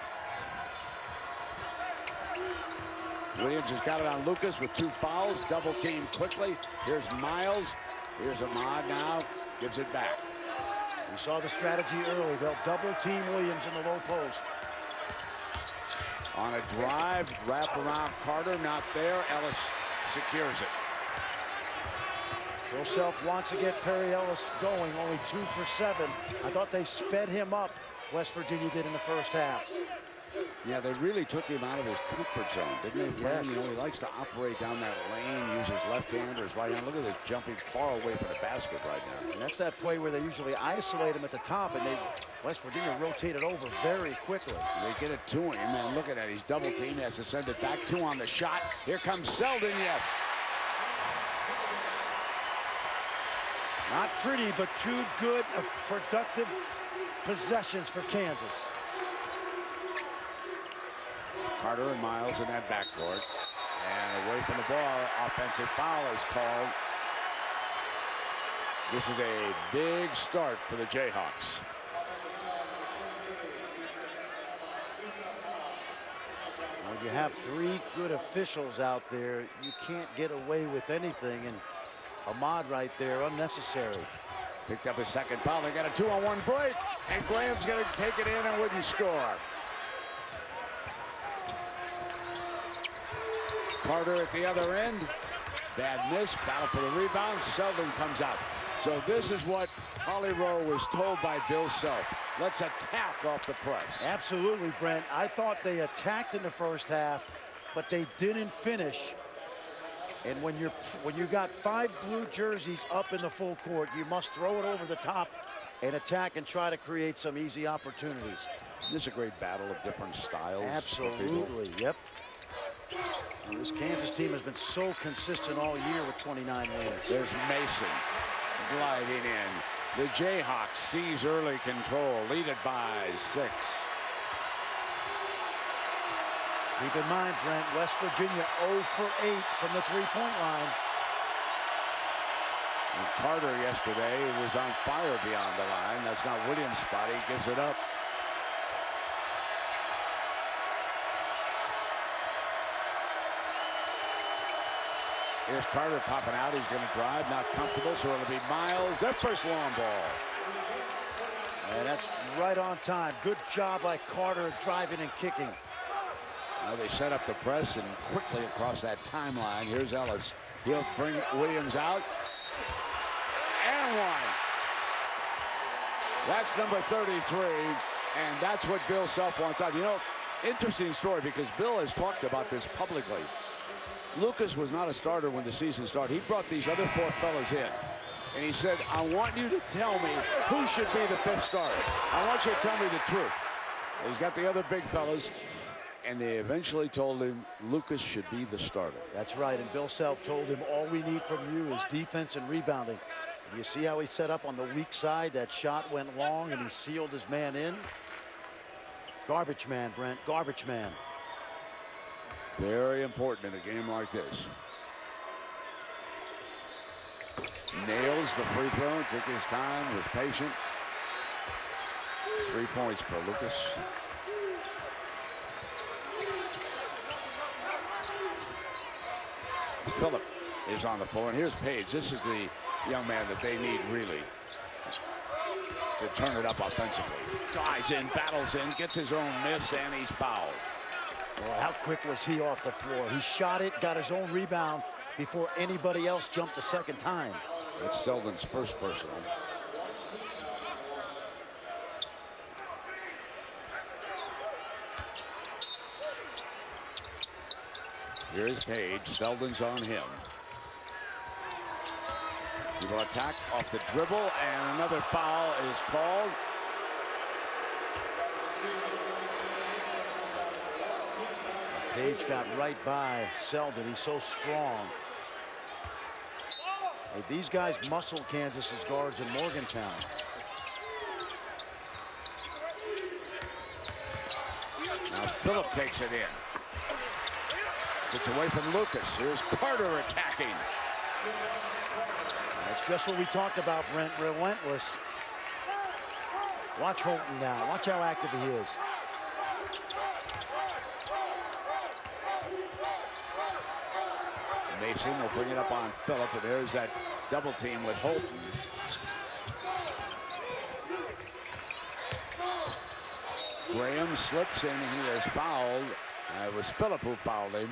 Williams has got it on Lucas with 2 fouls. Double team quickly. Here's Miles. Here's Ahmad now. Gives it back. We saw the strategy early. They'll double team Williams in the low post. On a drive, wrap around Carter, not there. Ellis secures it. Self wants to get Perry Ellis going, only 2 for 7. I thought they sped him up, West Virginia did in the first half. Yeah, they really took him out of his comfort zone, didn't they, Fran? Yes. You know, he likes to operate down that lane, use his left hand or his right hand. Look at this jumping far away from the basket right now. And that's that play where they usually isolate him at the top, and West Virginia rotated over very quickly. They get it to him, and look at that. He's double teamed, has to send it back. 2 on the shot. Here comes Selden, yes. Not pretty, but 2 good, productive possessions for Kansas. Carter and Miles in that backcourt. And away from the ball, offensive foul is called. This is a big start for the Jayhawks. When you have 3 good officials out there, you can't get away with anything. And Ahmad right there, unnecessary. Picked up his 2nd foul. They got a 2-on-1 break. And Graham's going to take it in and wouldn't score. Carter at the other end. Bad miss. Battle for the rebound. Selden comes out. So this is what Holly Rowe was told by Bill Self. Let's attack off the press. Absolutely, Brent. I thought they attacked in the first half, but they didn't finish. And when you got 5 blue jerseys up in the full court, you must throw it over the top and attack and try to create some easy opportunities. This is a great battle of different styles. Absolutely, yep. And this Kansas team has been so consistent all year with 29 wins. There's Mason gliding in. The Jayhawks seize early control, lead it by 6. Keep in mind, Brent, West Virginia 0 for 8 from the 3-point line. And Carter yesterday was on fire beyond the line. That's not Williams' spot. He gives it up. Here's Carter popping out. He's going to drive, not comfortable, so it'll be Miles. Their first long ball. And that's right on time. Good job by Carter driving and kicking. Now they set up the press and quickly across that timeline. Here's Ellis. He'll bring Williams out. And one. That's number 33. And that's what Bill Self wants out. You know, interesting story because Bill has talked about this publicly. Lucas was not a starter when the season started. He brought these other 4 fellas in. And he said, I want you to tell me who should be the 5th starter. I want you to tell me the truth. He's got the other big fellas. And they eventually told him Lucas should be the starter. That's right. And Bill Self told him all we need from you is defense and rebounding. And you see how he set up on the weak side? That shot went long and he sealed his man in. Garbage man, Brent. Garbage man. Very important in a game like this. Nails the free throw, took his time, was patient. 3 points for Lucas. Phillip is on the floor, and here's Page. This is the young man that they need really to turn it up offensively. Dives in, battles in, gets his own miss, and he's fouled. Well, how quick was he off the floor? He shot it, got his own rebound before anybody else jumped a second time. It's Selden's first personal. Here's Page. Selden's on him. He will attack off the dribble, and another foul is called. Page got right by Selden. He's so strong. Hey, these guys muscle Kansas's guards in Morgantown. Now Phillip takes it in. Gets away from Lucas. Here's Carter attacking. That's just what we talked about, Brent. Relentless. Watch Holton now. Watch how active he is. Mason will bring it up on Phillip, and there's that double team with Holton. Graham slips in, and he is fouled. It was Phillip who fouled him.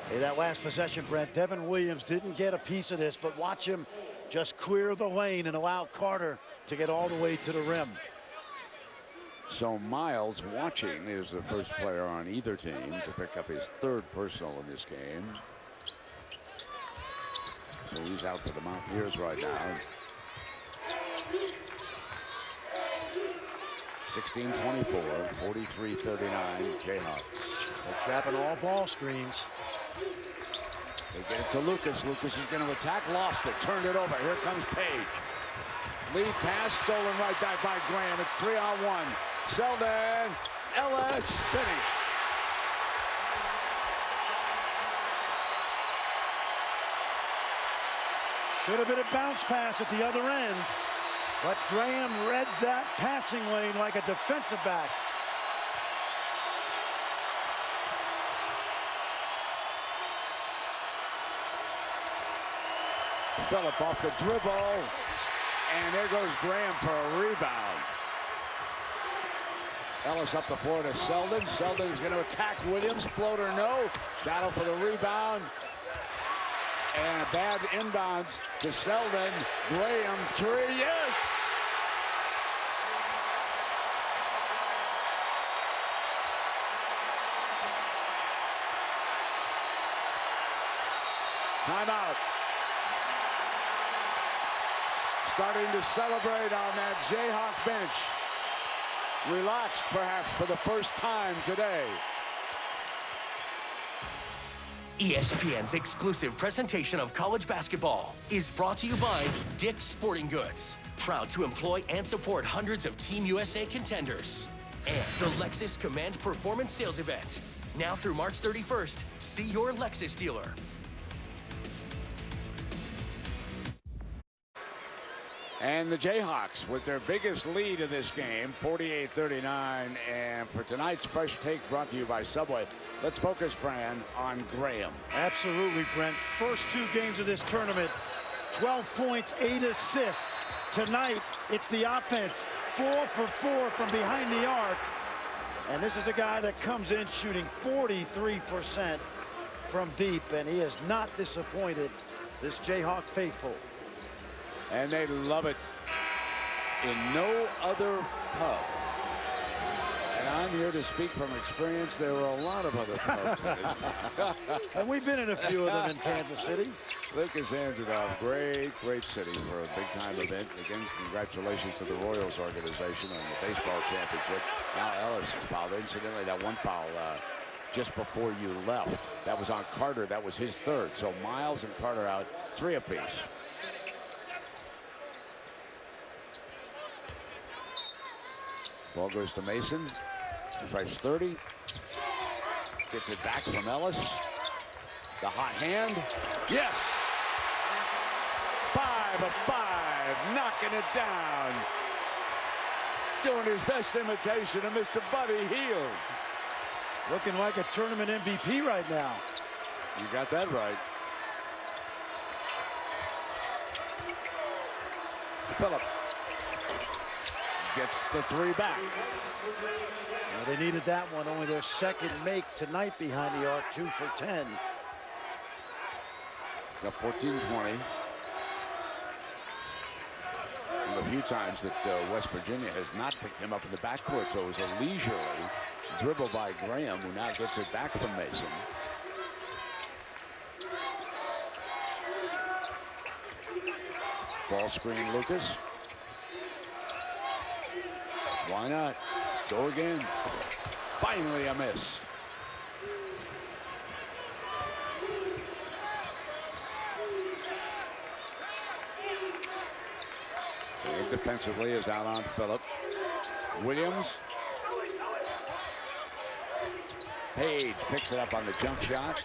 Hey, that last possession, Brent, Devin Williams didn't get a piece of this, but watch him just clear the lane and allow Carter to get all the way to the rim. So Miles, watching, is the first player on either team to pick up his 3rd personal in this game. So he's out for the Mountaineers right now. 16-24, 43-39, Jayhawks. They're trapping all ball screens. They get it to Lucas. Lucas is going to attack, lost it, turned it over. Here comes Page. Lead pass stolen right back by Graham. It's 3-on-1. Selden, Ellis, finish. Should have been a bounce pass at the other end, but Graham read that passing lane like a defensive back. Phillip off the dribble, and there goes Graham for a rebound. Ellis up the floor to Selden. Selden's going to attack Williams. Floater, no. Battle for the rebound. And a bad inbounds to Selden. Graham, 3, yes! Timeout. Starting to celebrate on that Jayhawk bench. Relaxed, perhaps, for the first time today. ESPN's exclusive presentation of college basketball is brought to you by Dick's Sporting Goods, proud to employ and support hundreds of Team USA contenders. And the Lexus Command Performance Sales Event. Now through March 31st, see your Lexus dealer. And the Jayhawks with their biggest lead of this game, 48-39. And for tonight's Fresh Take brought to you by Subway, let's focus, Fran, on Graham. Absolutely, Brent. First 2 games of this tournament, 12 points, 8 assists. Tonight, it's the offense, 4 for 4 from behind the arc. And this is a guy that comes in shooting 43% from deep, and he has not disappointed this Jayhawk faithful. And they love it in no other pub. And I'm here to speak from experience. There were a lot of other pubs in this. And we've been in a few of them in Kansas City. Lucas Anzadov, great city for a big-time event. Again, congratulations to the Royals organization on the baseball championship. Now Ellis is fouled. Incidentally, that one foul just before you left, that was on Carter. That was his 3rd. So Miles and Carter out, 3 apiece. Ball goes to Mason. Drives 30. Gets it back from Ellis. The hot hand. Yes! 5 of 5. Knocking it down. Doing his best imitation of Mr. Buddy Hield. Looking like a tournament MVP right now. You got that right. Phillip gets the 3 back. Well, they needed that one. Only their 2nd make tonight behind the arc. 2 for 10. Got 14-20. A few times that West Virginia has not picked him up in the backcourt, so it was a leisurely dribble by Graham, who now gets it back from Mason. Ball screen, Lucas. Why not? Go again. Finally a miss. And defensively is out on Phillip. Williams. Page picks it up on the jump shot.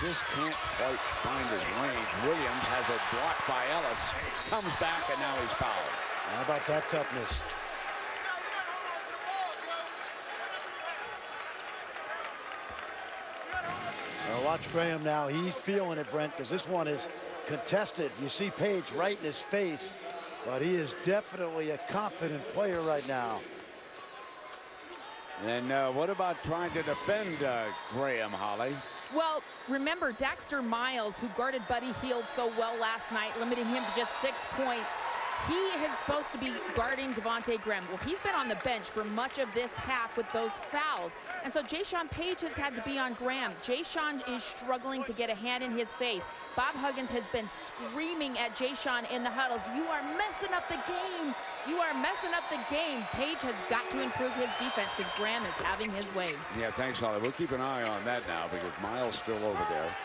Just can't quite find his range. Williams has it blocked by Ellis. Comes back and now he's fouled. How about that toughness? Well, watch Graham now. He's feeling it, Brent, because this one is contested. You see Page right in his face, but he is definitely a confident player right now. And what about trying to defend Graham, Holly? Well, remember Daxter Miles, who guarded Buddy Hield so well last night, limiting him to just 6 points. He is supposed to be guarding Devontae Graham. Well, he's been on the bench for much of this half with those fouls. And so Jayshawn Page has had to be on Graham. Jayshawn is struggling to get a hand in his face. Bob Huggins has been screaming at Jayshawn in the huddles, "You are messing up the game. You are messing up the game." Page has got to improve his defense because Graham is having his way. Yeah, thanks, Holly. We'll keep an eye on that now because Miles still over there.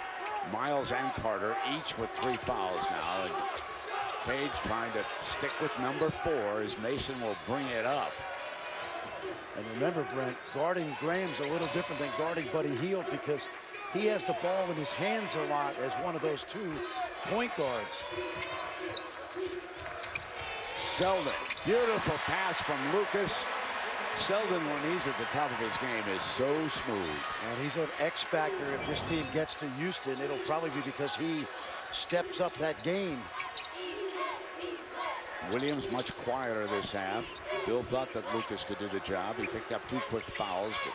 Miles and Carter each with 3 fouls now. And Page trying to stick with number 4 as Mason will bring it up. And remember, Brent, guarding Graham's a little different than guarding Buddy Hield because he has the ball in his hands a lot as one of those 2 point guards. Selden, beautiful pass from Lucas. Selden, when he's at the top of his game, is so smooth. And he's an X factor. If this team gets to Houston, it'll probably be because he steps up that game. Williams much quieter this half. Bill thought that Lucas could do the job. He picked up 2 quick fouls, but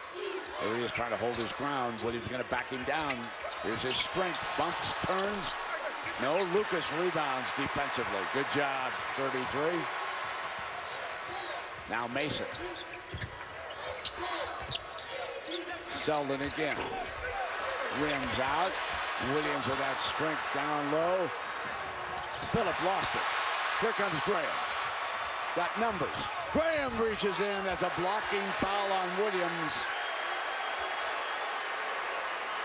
there he is trying to hold his ground. Williams going to back him down. Here's his strength. Bumps, turns. No, Lucas rebounds defensively. Good job, 33. Now Mason. Selden again. Rims out. Williams with that strength down low. Phillip lost it. Here comes Graham. Got numbers. Graham reaches in. That's a blocking foul on Williams.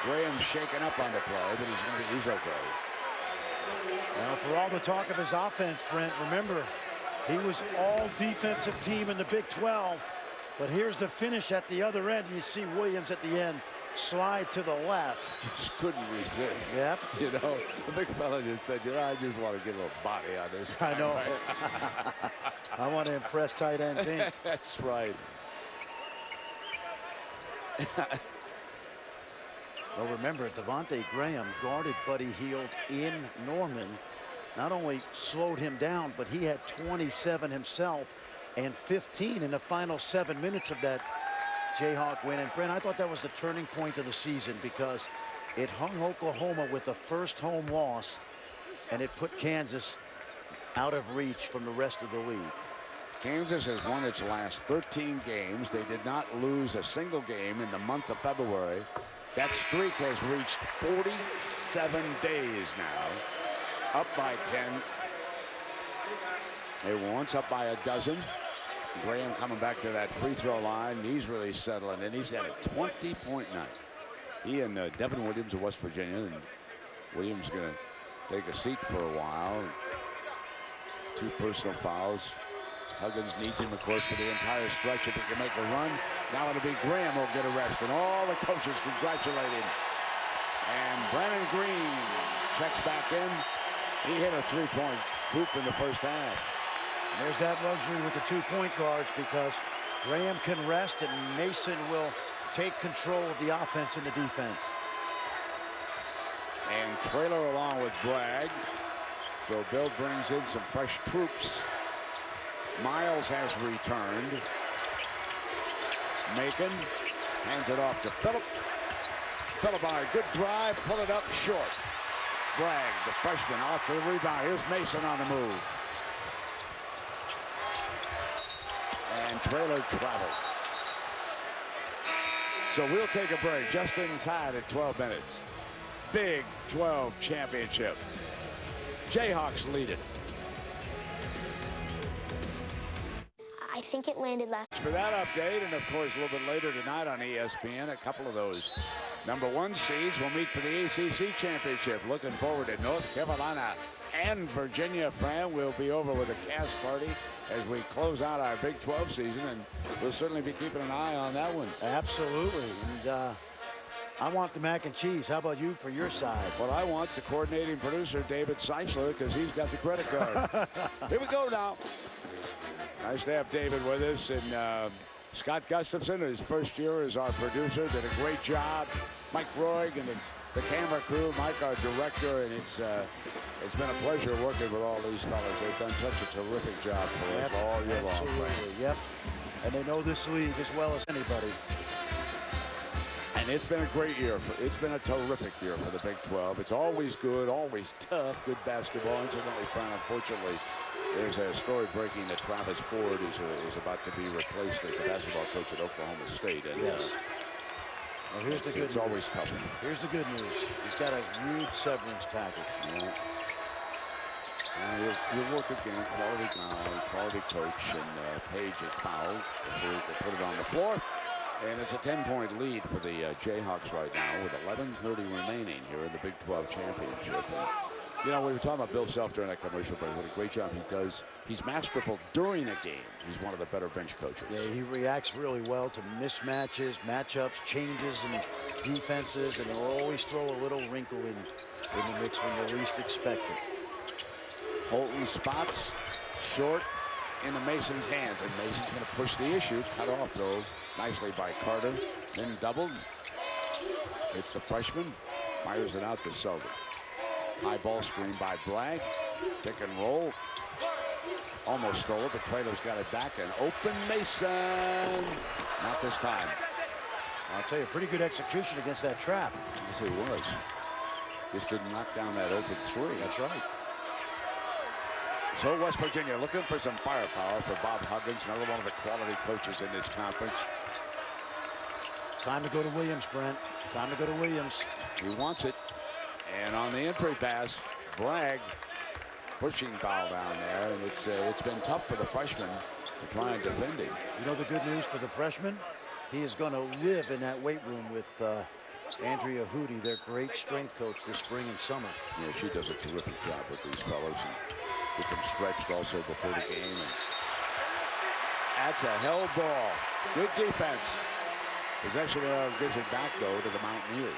Graham's shaken up on the play, but he's okay. Now, for all the talk of his offense, Brent, remember, he was all defensive team in the Big 12. But here's the finish at the other end. You see Williams at the end slide to the left. Just couldn't resist. Yep. You know, the big fella just said, you know, I just want to get a little body on this guy. I know. Right? I want to impress tight ends Inc. That's right. Well, remember, Devontae Graham guarded Buddy Hield in Norman. Not only slowed him down, but he had 27 himself and 15 in the final 7 minutes of that Jayhawk win. And Brent, I thought that was the turning point of the season because it hung Oklahoma with the first home loss, and it put Kansas out of reach from the rest of the league. Kansas has won its last 13 games. They did not lose a single game in the month of February. That streak has reached 47 days now. Up by 10. They were once up by a dozen. Graham coming back to that free throw line. He's really settling in. He's got a 20-point night. He and Devin Williams of West Virginia. And Williams going to take a seat for a while. 2 personal fouls. Huggins needs him, of course, for the entire stretch if he can make a run. Now it'll be Graham who'll get arrested. All the coaches congratulate him. And Brandon Green checks back in. He hit a 3-point hoop in the first half. And there's that luxury with the 2-point guards because Graham can rest and Mason will take control of the offense and the defense. And Traylor along with Bragg. So Bill brings in some fresh troops. Miles has returned. Macon hands it off to Phillip. Phillip on a good drive, pull it up short. Bragg, the freshman, off to the rebound. Here's Mason on the move. And Traylor traveled. So we'll take a break just inside at 12 minutes. Big 12 championship. Jayhawks lead it. I think it landed last. For that update, and of course a little bit later tonight on ESPN, a couple of those #1 seeds will meet for the ACC championship. Looking forward to North Carolina and Virginia. Fran will be over with a cast party as we close out our Big 12 season, and we'll certainly be keeping an eye on that one. Absolutely. And I want the mac and cheese. How about you for your side? What I want's the coordinating producer, David Seisler, because he's got the credit card. Here we go now. Nice to have David with us. And Scott Gustafson, his first year as our producer, did a great job. Mike Roig and the camera crew, Mike, our director, and it's been a pleasure working with all these fellas. They've done such a terrific job for us all year long. Absolutely, yep. And they know this league as well as anybody. And it's been a great year. It's been a terrific year for the Big 12. It's always good, always tough, good basketball. Incidentally, Fran, unfortunately, there's a story breaking that Travis Ford is about to be replaced as a basketball coach at Oklahoma State. And, yes. Well, here's the good it's news. always tough. Here's the good news. He's got a huge severance package. Yeah. He'll work again, quality guy, quality coach, and Page is fouled before he can put it on the floor. And it's a 10-point lead for the Jayhawks right now with 11:30 remaining here in the Big 12 championship. And, you know, we were talking about Bill Self during that commercial break. What a great job he does. He's masterful during a game. He's one of the better bench coaches. Yeah, he reacts really well to mismatches, matchups, changes, and defenses, and he'll always throw a little wrinkle in the mix when you least expect it. Holton spots short into Mason's hands, and Mason's going to push the issue. Cut off, though, nicely by Carter. Then doubled. It's the freshman. Fires it out to Selden. High ball screen by Bragg. Pick and roll. Almost stole it, but Traylor's got it back. And open Mason. Not this time. I'll tell you, pretty good execution against that trap. Yes, it was. Just didn't knock down that open three. That's right. So West Virginia looking for some firepower for Bob Huggins, another one of the quality coaches in this conference. Time to go to Williams, Brent. Time to go to Williams. He wants it. And on the entry pass, Bragg pushing foul down there. And it's been tough for the freshman to try and defend him. You know the good news for the freshman? He is going to live in that weight room with Andrea Hootie, their great strength coach this spring and summer. Yeah, she does a terrific job with these fellows. And gets them stretched also before the game. And that's a held ball. Good defense. Possession gives it back, though, to the Mountaineers.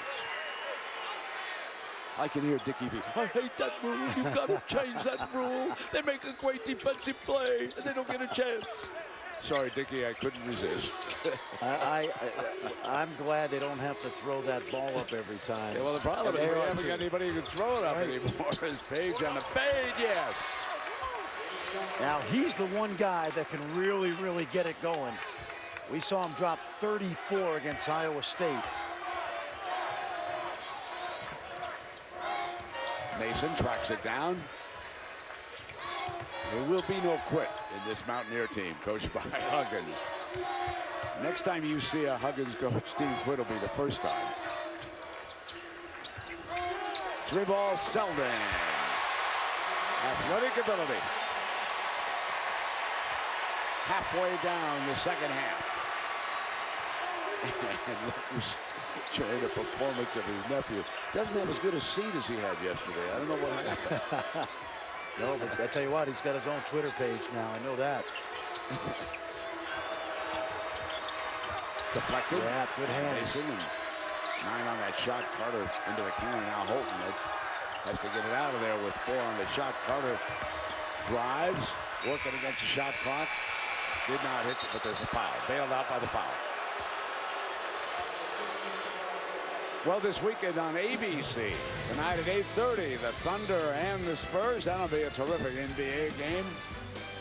I can hear Dickie B. I hate that rule. You've got to change that rule. They make a great defensive play, and they don't get a chance. Sorry, Dickie, I couldn't resist. I'm glad they don't have to throw that ball up every time. Yeah, well, the problem is we haven't got anybody who can throw it up anymore. Is Page on the fade? Yes. Now, he's the one guy that can really, really get it going. We saw him drop 34 against Iowa State. Mason tracks it down. There will be no quit in this Mountaineer team, coached by Huggins. Next time you see a Huggins coach team quit will be the first time. 3-ball Selden. Athletic ability. Halfway down the second half. And Lucas enjoying the performance of his nephew. Doesn't have as good a seat as he had yesterday. I don't know what happened. No, but I tell you what, he's got his own Twitter page now. I know that. Deflected. Yeah, good hands. Mason and 9 on that shot. Carter into the corner. Now Holton has to get it out of there with 4 on the shot. Carter drives, working against the shot clock. Did not hit, but there's a foul. Bailed out by the foul. Well, this weekend on ABC, tonight at 8:30, the Thunder and the Spurs. That'll be a terrific NBA game.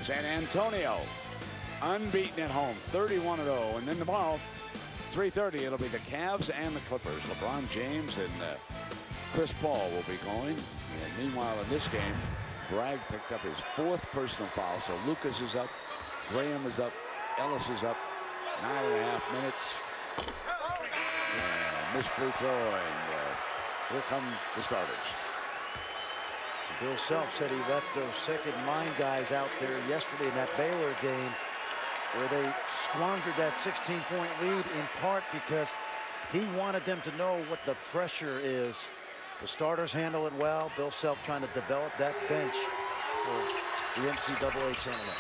San Antonio, unbeaten at home, 31-0. And then tomorrow, 3:30, it'll be the Cavs and the Clippers. LeBron James and Chris Paul will be going. And meanwhile, in this game, Bragg picked up his 4th personal foul. So Lucas is up, Graham is up, Ellis is up. 9.5 minutes. Missed free throw, and here come the starters. Bill Self said he left those second line guys out there yesterday in that Baylor game where they squandered that 16-point lead, in part because he wanted them to know what the pressure is. The starters handle it well. Bill Self trying to develop that bench for the NCAA tournament.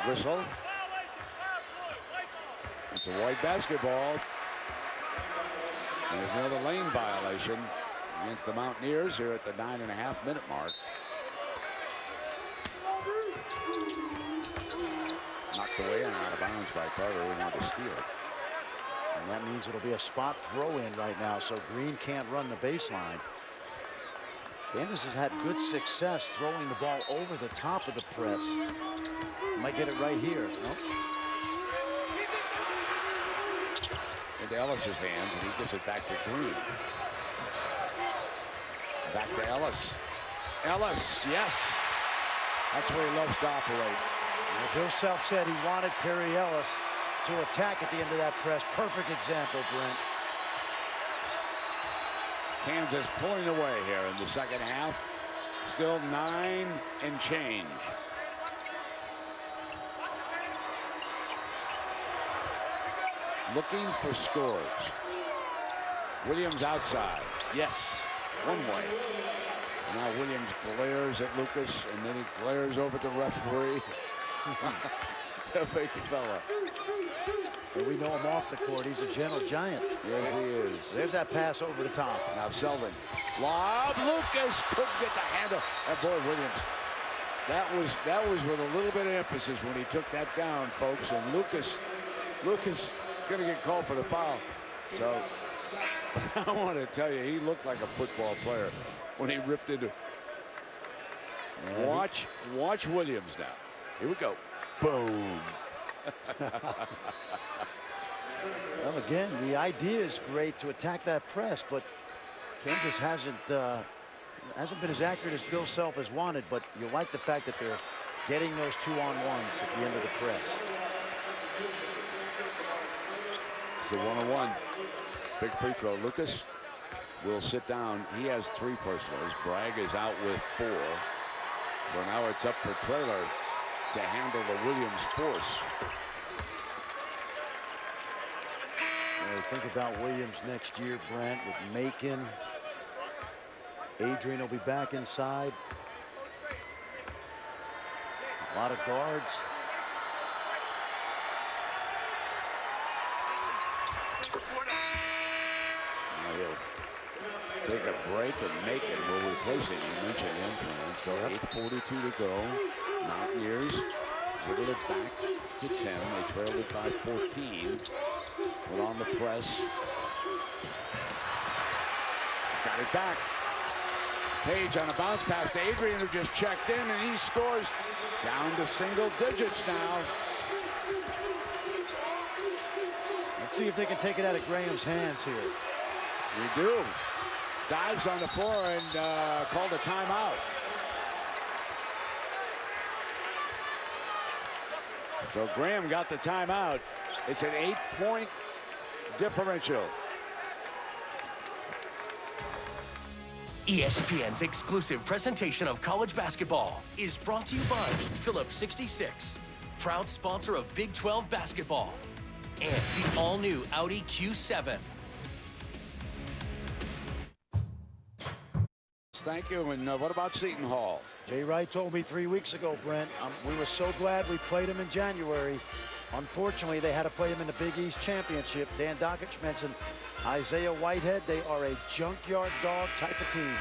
Whistle. It's a white basketball. There's another lane violation against the Mountaineers here at the 9.5-minute mark. Knocked away and out of bounds by Carter, who wanted to steal it. And that means it'll be a spot throw in right now, so Green can't run the baseline. Kansas has had good success throwing the ball over the top of the press. Might get it right here. Nope. Into Ellis's hands, and he gives it back to Green. Back to Ellis. Ellis, yes. That's where he loves to operate. Well, Bill Self said he wanted Perry Ellis to attack at the end of that press. Perfect example, Brent. Kansas pulling away here in the second half. Still 9 and change. Looking for scores. Williams outside. Yes, one way. Now Williams glares at Lucas, and then he glares over at the referee. The big fella. And we know him off the court. He's a gentle giant. Yes, he is. There's that pass over the top. Now Selden. Lob. Lucas couldn't get the handle. And boy, Williams. That was with a little bit of emphasis when he took that down, folks. And Lucas going to get called for the foul. So I want to tell you, he looked like a football player when he ripped into. Watch Williams now. Here we go. Boom. Well, again, the idea is great to attack that press, but Kansas hasn't been as accurate as Bill Self has wanted, but you like the fact that they're getting those 2-on-1s at the end of the press. It's the 1-on-1. Big free throw. Lucas will sit down. He has 3 personals. Bragg is out with 4. So now it's up for Traylor to handle the Williams force. Think about Williams next year, Brent, with Macon. Adrian will be back inside. A lot of guards. Now he'll take a break and make it. We're replacing, you mentioned him, Still 8:42 to go. Mountaineers whittle it back to 10. They trailed it by 14. Put on the press. Got it back. Page on a bounce pass to Adrian, who just checked in, and he scores down to single digits now. Let's see if they can take it out of Graham's hands here. We do. Dives on the floor and called a timeout. So Graham got the timeout. It's an 8-point differential. ESPN's exclusive presentation of college basketball is brought to you by Phillips 66, proud sponsor of Big 12 basketball, and the all-new Audi Q7. Thank you. And what about Seton Hall? Jay Wright told me 3 weeks ago, Brent, we were so glad we played him in January. Unfortunately, they had to play him in the Big East Championship. Dan Dockich mentioned Isaiah Whitehead. They are a junkyard dog type of team.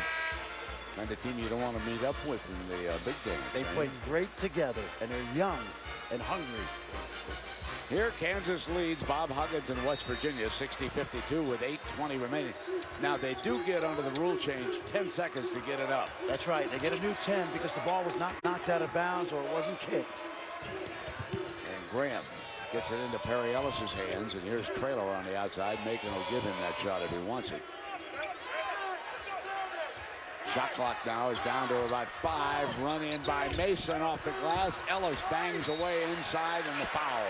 Kind of team you don't want to meet up with in the big games. They played great together, and they're young and hungry. Here, Kansas leads Bob Huggins in West Virginia, 60-52 with 8:20 remaining. Now, they do get under the rule change 10 seconds to get it up. That's right. They get a new 10 because the ball was not knocked out of bounds or it wasn't kicked. And Graham gets it into Perry Ellis's hands, and here's Traylor on the outside. Macon will give him that shot if he wants it. Shot clock now is down to about 5. Run in by Mason off the glass. Ellis bangs away inside, and the foul.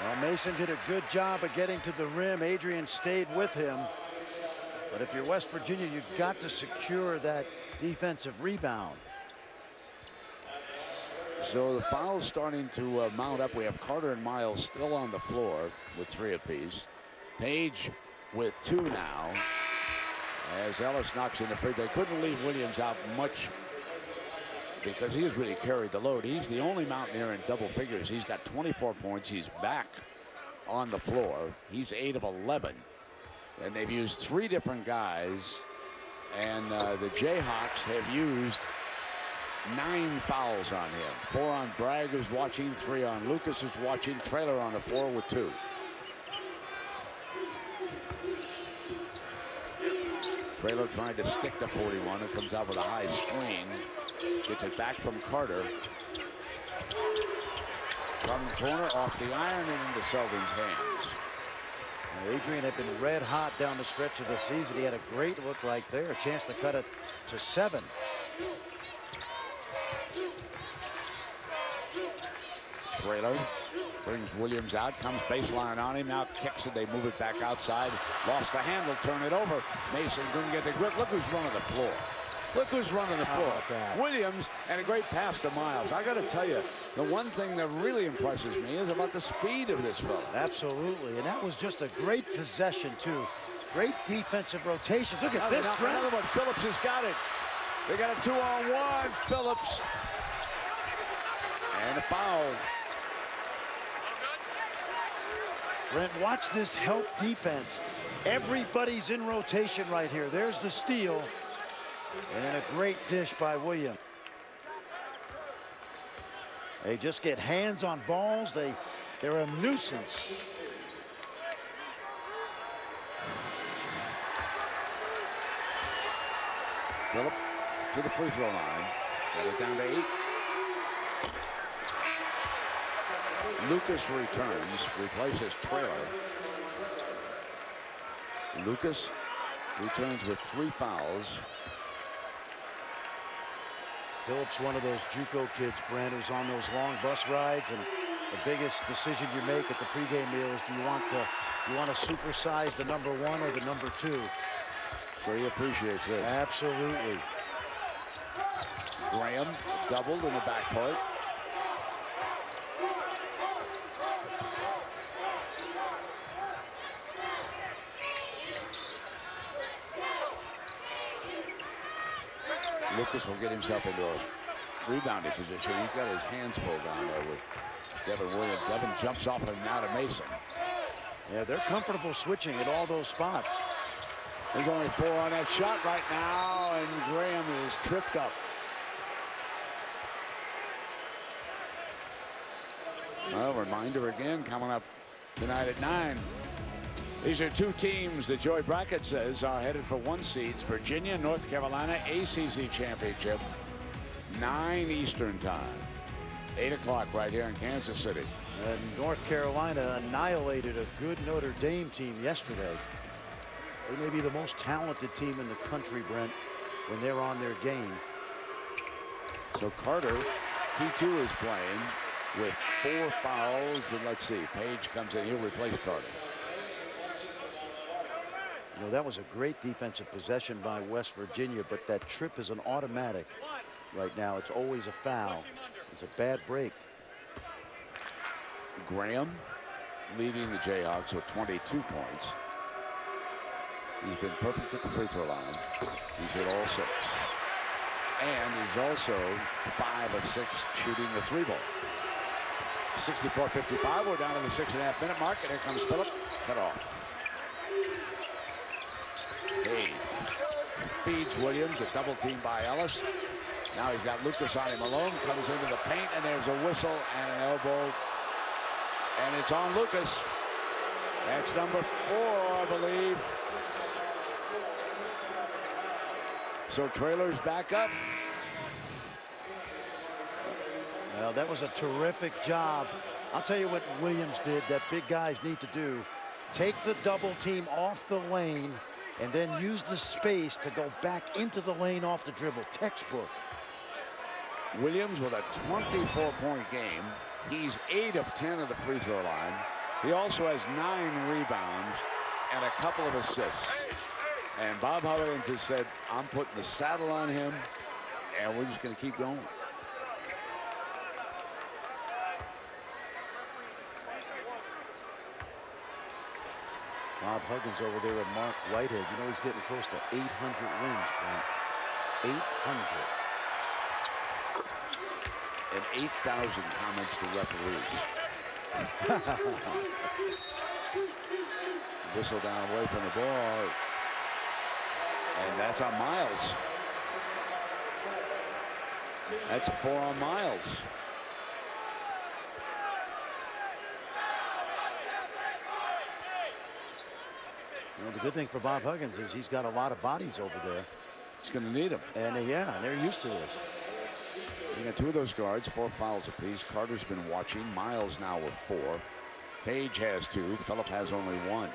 Well, Mason did a good job of getting to the rim. Adrian stayed with him. But if you're West Virginia, you've got to secure that defensive rebound. So the foul's starting to mount up. We have Carter and Miles still on the floor with 3 apiece. Page with 2 now. As Ellis knocks in the free. They couldn't leave Williams out much because he has really carried the load. He's the only Mountaineer in double figures. He's got 24 points. He's back on the floor. He's 8 of 11. And they've used 3 different guys. And the Jayhawks have used 9 fouls on him. 4 on Bragg, who's watching. 3 on Lucas, who's watching. Traylor on the floor with 2. Traylor trying to stick to 41. It comes out with a high screen. Gets it back from Carter. From the corner, off the iron, and into Selden's hands. Adrian had been red hot down the stretch of the season. He had a great look right there. A chance to cut it to 7. Traylor brings Williams out, comes baseline on him, now kicks it, they move it back outside. Lost the handle, turn it over. Mason couldn't get the grip. Look who's running the floor. Look who's running the floor. Williams, and a great pass to Miles. I got to tell you, the one thing that really impresses me is about the speed of this fella. Absolutely, and that was just a great possession, too. Great defensive rotations. Look at this. Another one. Phillips has got it. They got a 2-on-1. Phillips. And a foul. Brent, watch this help defense. Everybody's in rotation right here. There's the steal. And a great dish by Williams. They just get hands on balls. They're a nuisance. Phillip to the free throw line. Got it down to 8. Lucas returns, replaces Traylor. Lucas returns with 3 fouls. Phillips, one of those JUCO kids, Brent, who's on those long bus rides, and the biggest decision you make at the pregame meal is, do you want to supersize the number 1 or the number 2? So he appreciates this. Absolutely. Graham doubled in the backcourt. Lucas will get himself into a rebounding position. He's got his hands full down there with Devin Williams. Devin jumps off him now to Mason. Yeah, they're comfortable switching at all those spots. There's only 4 on that shot right now, and Graham is tripped up. Well, reminder again coming up tonight at 9. These are 2 teams that Joey Brackett says are headed for 1 seeds. Virginia, North Carolina, ACC Championship, 9 Eastern time. 8 o'clock right here in Kansas City. And North Carolina annihilated a good Notre Dame team yesterday. They may be the most talented team in the country, Brent, when they're on their game. So Carter, he too is playing with 4 fouls. And let's see, Page comes in. He'll replace Carter. You know, that was a great defensive possession by West Virginia, but that trip is an automatic right now. It's always a foul. It's a bad break. Graham leading the Jayhawks with 22 points. He's been perfect at the free throw line. He's hit all 6. And he's also 5 of 6 shooting the 3-ball. 64-55. We're down to the 6.5-minute mark, and here comes Phillip. Cut off. Hey, feeds Williams, a double team by Ellis. Now he's got Lucas on him. Malone comes into the paint, and there's a whistle and an elbow. And it's on Lucas. That's number 4, I believe. So Traylor's back up. Well, that was a terrific job. I'll tell you what Williams did that big guys need to do. Take the double team off the lane and then use the space to go back into the lane off the dribble. Textbook. Williams with a 24-point game. He's 8 of 10 at the free throw line. He also has 9 rebounds and a couple of assists. And Bob Huggins has said, I'm putting the saddle on him, and we're just going to keep going. Bob Huggins over there with Mark Whitehead. You know he's getting close to 800 wins, Brent. 800. And 8,000 comments to referees. Whistle down away from the ball. And that's on Miles. That's 4 on Miles. You know, the good thing for Bob Huggins is he's got a lot of bodies over there. He's going to need them. And yeah, they're used to this. You got 2 of those guards, 4 fouls apiece. Carter's been watching. Miles now with 4. Page has 2. Phillip has only 1.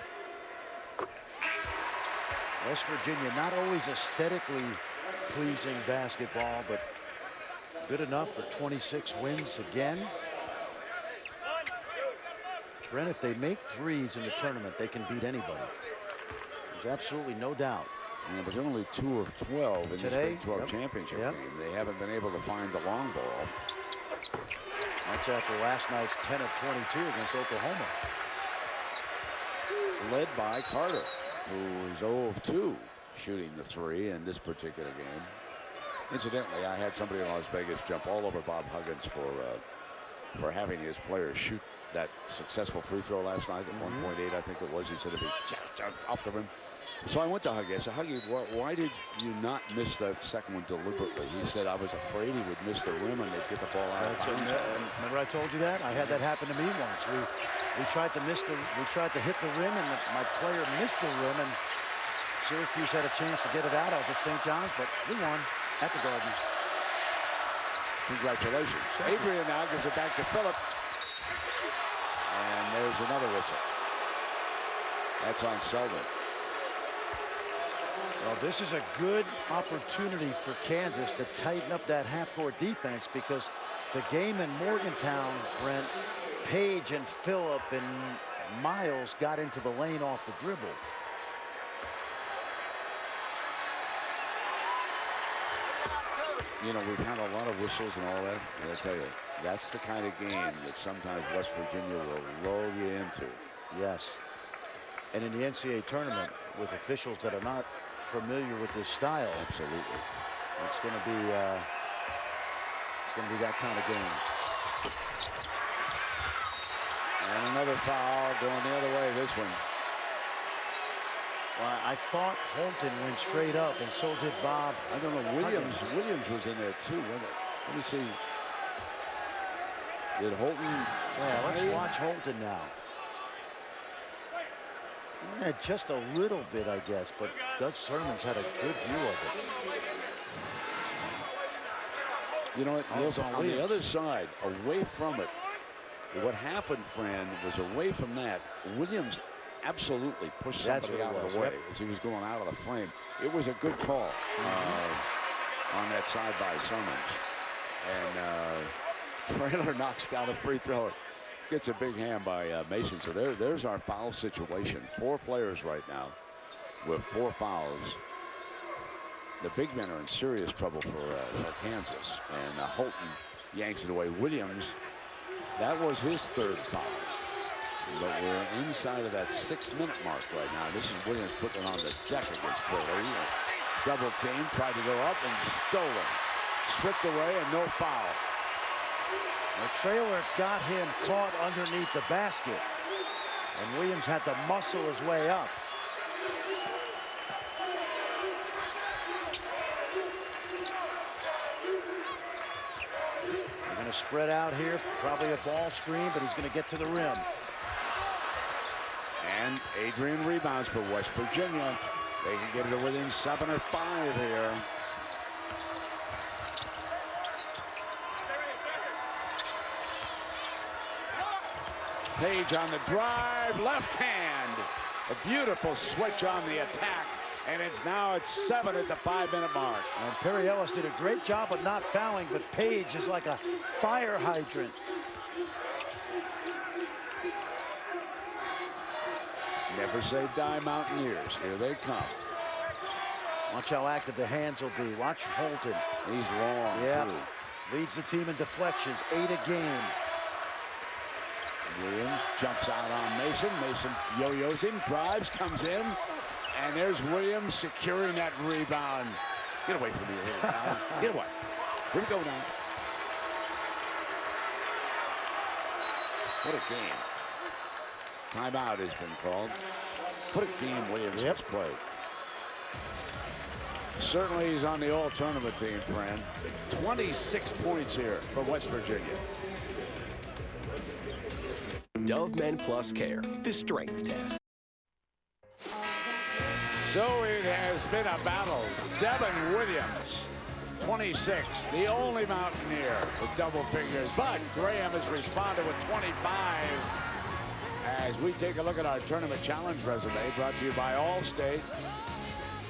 West Virginia, not always aesthetically pleasing basketball, but good enough for 26 wins again. Brent, if they make threes in the tournament, they can beat anybody. There's absolutely no doubt. Yeah, but only 2 of 12 in Today, this Big 12 championship game. They haven't been able to find the long ball. That's after last night's 10 of 22 against Oklahoma. Led by Carter, who is 0 of 2 shooting the 3 in this particular game. Incidentally, I had somebody in Las Vegas jump all over Bob Huggins for having his players shoot that successful free throw last night at 1.8, I think it was. He said if he jumped off the rim. So I went to Huggy. I said, Huggy, why did you not miss that second one deliberately? He said, I was afraid he would miss the rim and they'd get the ball out. Remember I told you that? I had that happen to me once. We tried to hit the rim, and my player missed the rim, and Syracuse had a chance to get it out. I was at St. John's, but we won at the Garden. Congratulations. Adrian now gives it back to Phillip. And there's another whistle. That's on Selden. Well, this is a good opportunity for Kansas to tighten up that half-court defense, because the game in Morgantown, Brent, Page and Phillip and Miles got into the lane off the dribble. You know, we've had a lot of whistles and all that. And I tell you, that's the kind of game that sometimes West Virginia will lull you into. Yes. And in the NCAA tournament, with officials that are not familiar with this style, absolutely, it's going to be It's going to be that kind of game. And another foul going the other way, this one. Well, I thought Holton went straight up, and so did Bob. I don't know, Williams was in there too, wasn't it? Let me see. Did Holton? Yeah, let's watch Holton now. Yeah, just a little bit, I guess, but Doug Sermons had a good view of it. You know what? Oh, it's On the other side, away from it, what happened, Fran, was away from that. Williams absolutely pushed somebody out of the way as he was going out of the frame. It was a good call on that side by Sermons. And Traylor knocks down a free throw. Gets a big hand by Mason. So there's our foul situation. 4 players right now with 4 fouls. The big men are in serious trouble for Kansas. And Holton yanks it away. Williams, that was his 3rd foul. But we're inside of that 6-minute mark right now. This is Williams putting it on the deck against Traylor. Double team, tried to go up and stolen. Stripped away and no foul. The Traylor got him caught underneath the basket, and Williams had to muscle his way up. They're going to spread out here, probably a ball screen, but he's going to get to the rim. And Adrian rebounds for West Virginia. They can get it within 7 or 5 here. Page on the drive, left hand. A beautiful switch on the attack, and it's now at 7 at the 5-minute mark. And Perry Ellis did a great job of not fouling, but Page is like a fire hydrant. Never say die, Mountaineers. Here they come. Watch how active the hands will be. Watch Holton. He's long, yeah, too. Leads the team in deflections, 8 a game. Williams jumps out on Mason. Mason yo-yos him, drives, comes in, and there's Williams securing that rebound. Get away from me a little now. Get away. Here we go now. What a game. Timeout has been called. What a game Williams has played. Certainly he's on the all-tournament team, Fran. 26 points here for West Virginia. Dove Men Plus Care, the strength test. So it has been a battle. Devin Williams, 26, the only Mountaineer with double figures. But Graham has responded with 25. As we take a look at our tournament challenge resume, brought to you by Allstate.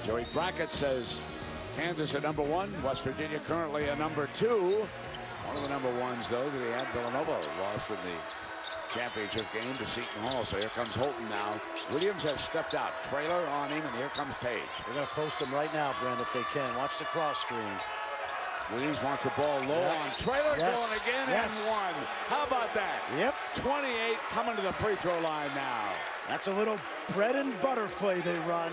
Joey Brackett says Kansas at number 1, West Virginia currently a number 2. One of the number 1s, though, that he had Villanova lost in the championship game to Seton Hall. So here comes Holton now. Williams has stepped out. Traylor on him, and here comes Page. They're going to post him right now, Brent, if they can. Watch the cross screen. Williams wants the ball low on Traylor, going again and 1. How about that? Yep. 28 coming to the free throw line now. That's a little bread and butter play they run.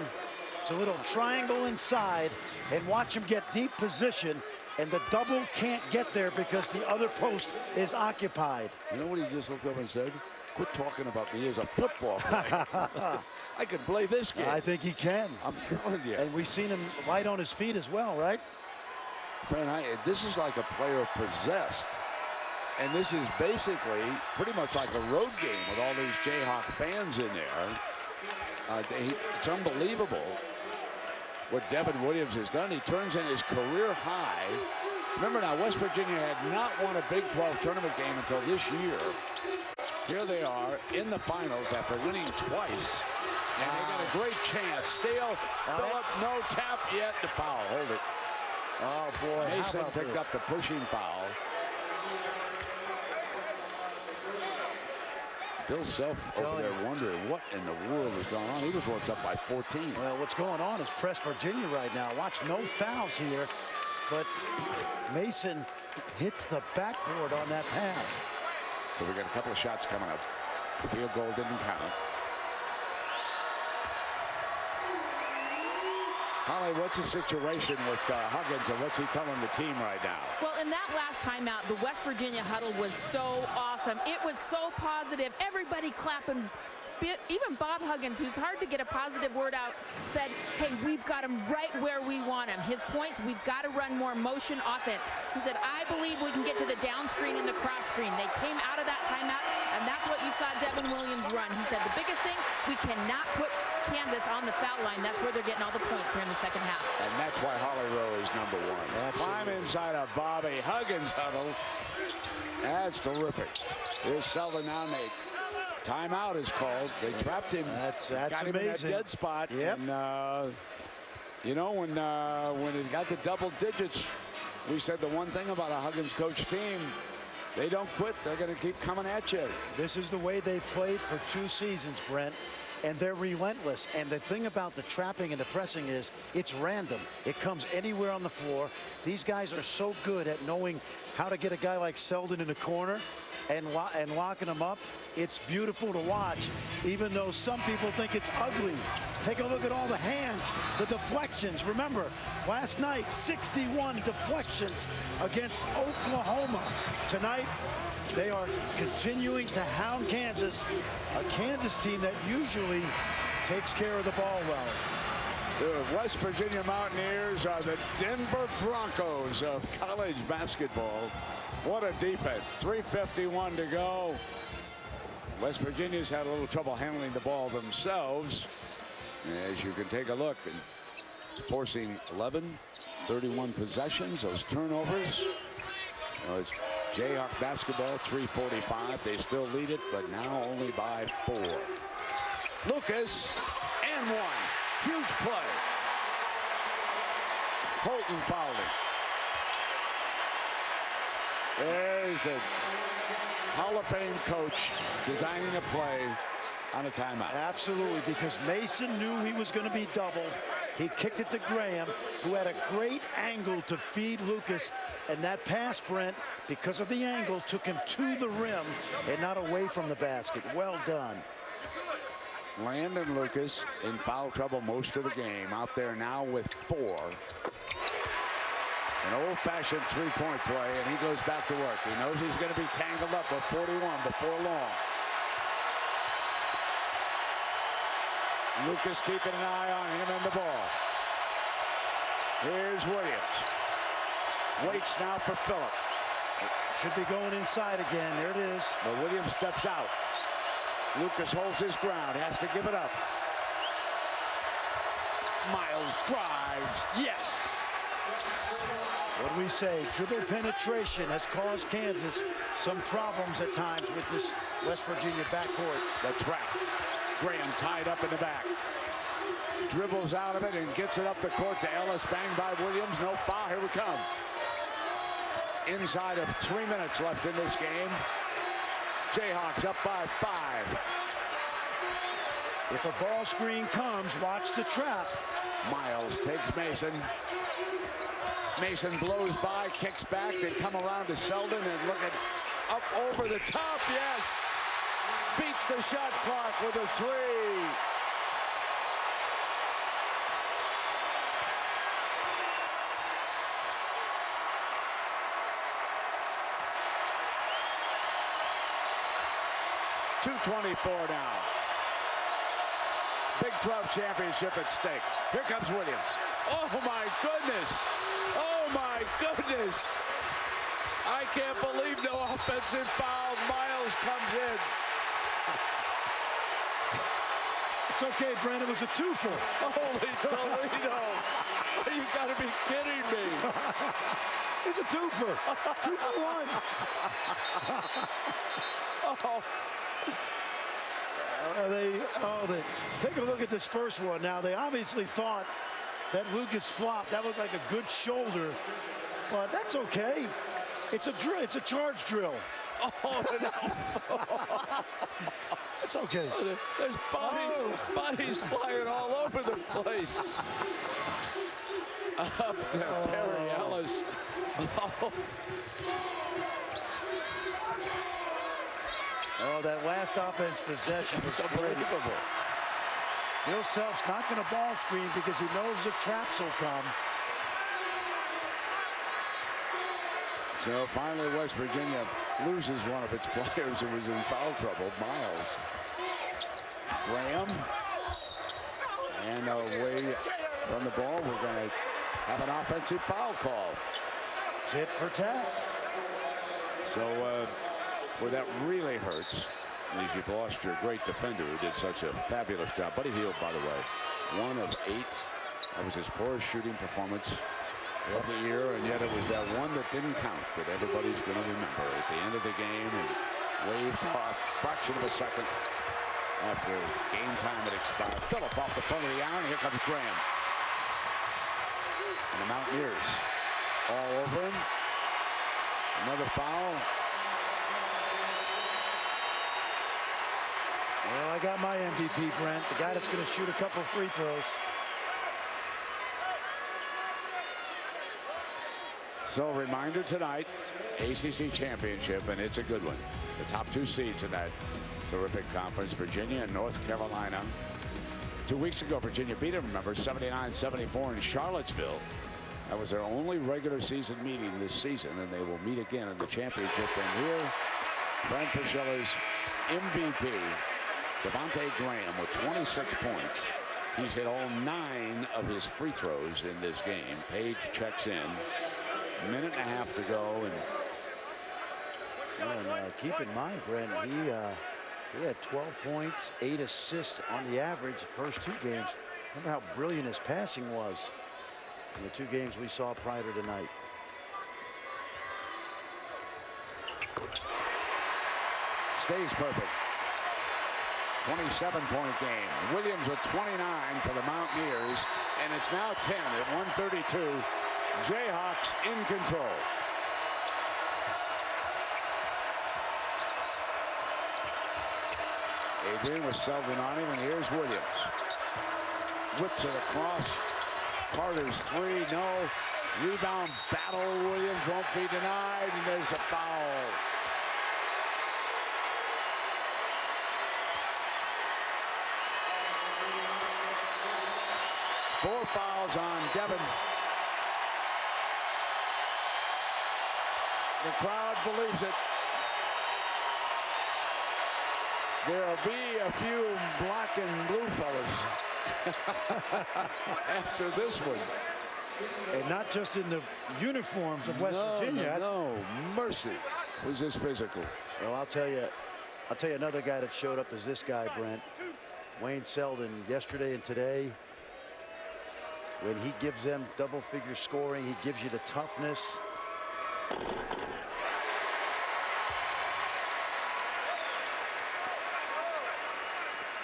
It's a little triangle inside, and watch him get deep position, and the double can't get there because the other post is occupied. You know what he just looked over and said? Quit talking about me as a football player. I can play this game. I think he can. I'm telling you. And we've seen him light on his feet as well, right? Fran, this is like a player possessed. And this is basically pretty much like a road game with all these Jayhawk fans in there. It's unbelievable what Devin Williams has done. He turns in his career high. Remember now, West Virginia had not won a Big 12 tournament game until this year. Here they are in the finals after winning twice. And they got a great chance. Steele, Phillip, no tap yet. The foul, hold it. Oh, boy. Mason picked up the pushing foul. Bill Self over there wondering what in the world is going on. He was once up by 14. Well, what's going on is press Virginia right now. Watch, no fouls here, but Mason hits the backboard on that pass. So we got a couple of shots coming up. The field goal didn't count. Holly, what's the situation with Huggins and what's he telling the team right now? Well, in that last timeout, the West Virginia huddle was so awesome. It was so positive. Everybody clapping. Even Bob Huggins, who's hard to get a positive word out, said, hey, we've got him right where we want him. His points, we've got to run more motion offense. He said, I believe we can get to the down screen and the cross screen. They came out of that timeout, and that's what you saw Devin Williams run. He said, the biggest thing, we cannot put Kansas on the foul line. That's where they're getting all the points here in the second half. And that's why Holly Rowe is number one. Climb inside of Bobby Huggins huddle. That's terrific. Here's Selden now, Nate. Timeout is called. They trapped him. That's got him amazing. in that dead spot. Yep. And, you know, when it got to double digits, we said the one thing about a Huggins coach team, they don't quit. They're going to keep coming at you. This is the way they played for 2 seasons, Brent. And they're relentless. And the thing about the trapping and the pressing is it's random. It comes anywhere on the floor. These guys are so good at knowing how to get a guy like Selden in the corner and locking him up. It's beautiful to watch, even though some people think it's ugly. Take a look at all the hands, the deflections. Remember, last night, 61 deflections against Oklahoma. Tonight, they are continuing to hound Kansas, a Kansas team that usually takes care of the ball well. The West Virginia Mountaineers are the Denver Broncos of college basketball. What a defense. 3:51 to go. West Virginia's had a little trouble handling the ball themselves. As you can take a look, and forcing 31 possessions, those turnovers. It's Jayhawk basketball, 3:45. They still lead it, but now only by 4. Lucas, and 1. Huge play. Holton fouling. There's a Hall of Fame coach designing a play on a timeout. Absolutely, because Mason knew he was going to be doubled. He kicked it to Graham, who had a great angle to feed Lucas. And that pass, Brent, because of the angle, took him to the rim and not away from the basket. Well done. Landon Lucas in foul trouble most of the game. Out there now with 4. An old-fashioned three-point play, and he goes back to work. He knows he's going to be tangled up with 41 before long. Lucas keeping an eye on him and the ball. Here's Williams. Waits now for Phillip. Should be going inside again. There it is. But Williams steps out. Lucas holds his ground. Has to give it up. Miles drives. Yes. What do we say? Dribble penetration has caused Kansas some problems at times with this West Virginia backcourt. The trap. Graham tied up in the back. Dribbles out of it and gets it up the court to Ellis. Banged by Williams. No foul. Here we come. Inside of 3 minutes left in this game. Jayhawks up by 5. If a ball screen comes, watch the trap. Miles takes Mason. Mason blows by, kicks back. They come around to Selden and look at up over the top. Yes. Beats the shot clock with a 3. .224 now. Big 12 championship at stake. Here comes Williams. Oh my goodness. Oh my goodness. I can't believe no offensive foul. Miles comes in. It's okay, Brent. It was a twofer. Holy Toledo. You got to be kidding me. It's a twofer. 2 for 1. Oh. Take a look at this first one. Now, they obviously thought that Lucas flopped. That looked like a good shoulder, but that's okay. It's a drill. It's a charge drill. Oh, no. It's okay. There's bodies flying all over the place. Up to Perry Ellis. Oh, that last offense possession was unbelievable. Bill Self's not going to ball screen because he knows the traps will come. So finally, West Virginia loses one of its players who was in foul trouble, Miles. Graham. And away from the ball, we're going to have an offensive foul call. Tit for tat. So where that really hurts is you've lost your great defender who did such a fabulous job. Buddy Hield, by the way, 1 of 8. That was his poorest shooting performance of the year, and yet it was that one that didn't count that everybody's going to remember at the end of the game, and waved off a fraction of a second after game time had expired. Phillip off the front of the iron. Here comes Graham. And the Mountaineers all over him. Another foul. Well, I got my MVP, Brent. The guy that's going to shoot a couple free throws. So reminder tonight, ACC championship, and it's a good one. The top 2 seeds in that terrific conference, Virginia and North Carolina. 2 weeks ago, Virginia beat them, remember, 79-74 in Charlottesville. That was their only regular season meeting this season, and they will meet again in the championship. And here, Frank Fischeller's MVP, Devontae Graham, with 26 points. He's hit all 9 of his free throws in this game. Page checks in. A minute and a half to go, and keep in mind, Brent, he had 12 points, 8 assists on the average first 2 games. Remember how brilliant his passing was in the 2 games we saw prior to tonight. Stays perfect. 27-point game. Williams with 29 for the Mountaineers, and it's now 10 at 132. Jayhawks in control. Adrian with Selden on him, and here's Williams. Whips it across. Carter's 3, no. Rebound battle. Williams won't be denied, and there's a foul. Four fouls on Devin. The crowd believes it. There'll be a few black and blue fellas after this one. And not just in the uniforms of West Virginia. No, mercy. Was this physical? Well, I'll tell you another guy that showed up is this guy, Brent. Wayne Selden, yesterday and today. When he gives them double-figure scoring, he gives you the toughness.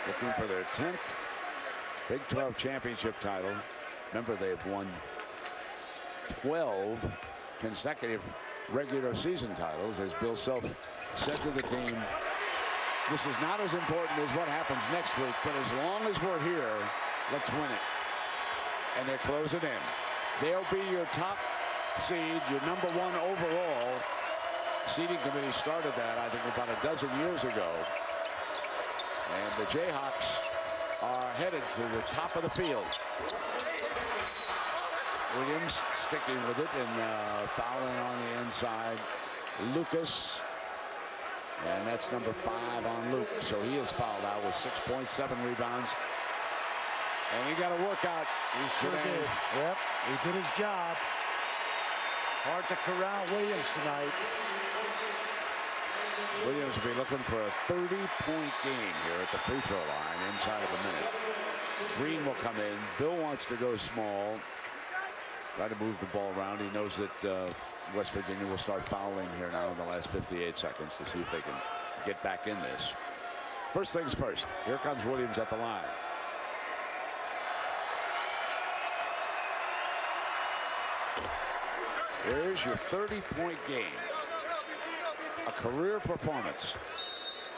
Looking for their 10th Big 12 championship title. Remember, they've won 12 consecutive regular season titles. As Bill Self said to the team, this is not as important as what happens next week, but as long as we're here, let's win it. And they're closing in. They'll be your top seed, your #1 overall. Seeding committee started that, I think, about a dozen years ago. And the Jayhawks are headed to the top of the field. Williams sticking with it and fouling on the inside. Lucas. And that's #5 on Luke. So he is fouled out with 6 points, 7 rebounds. And he got to work out. He sure did. Yep, he did his job. Hard to corral Williams tonight. Williams will be looking for a 30-point game here at the free throw line inside of a minute. Green will come in. Bill wants to go small. Try to move the ball around. He knows that West Virginia will start fouling here now in the last 58 seconds to see if they can get back in this. First things first. Here comes Williams at the line. Here's your 30-point game. A career performance.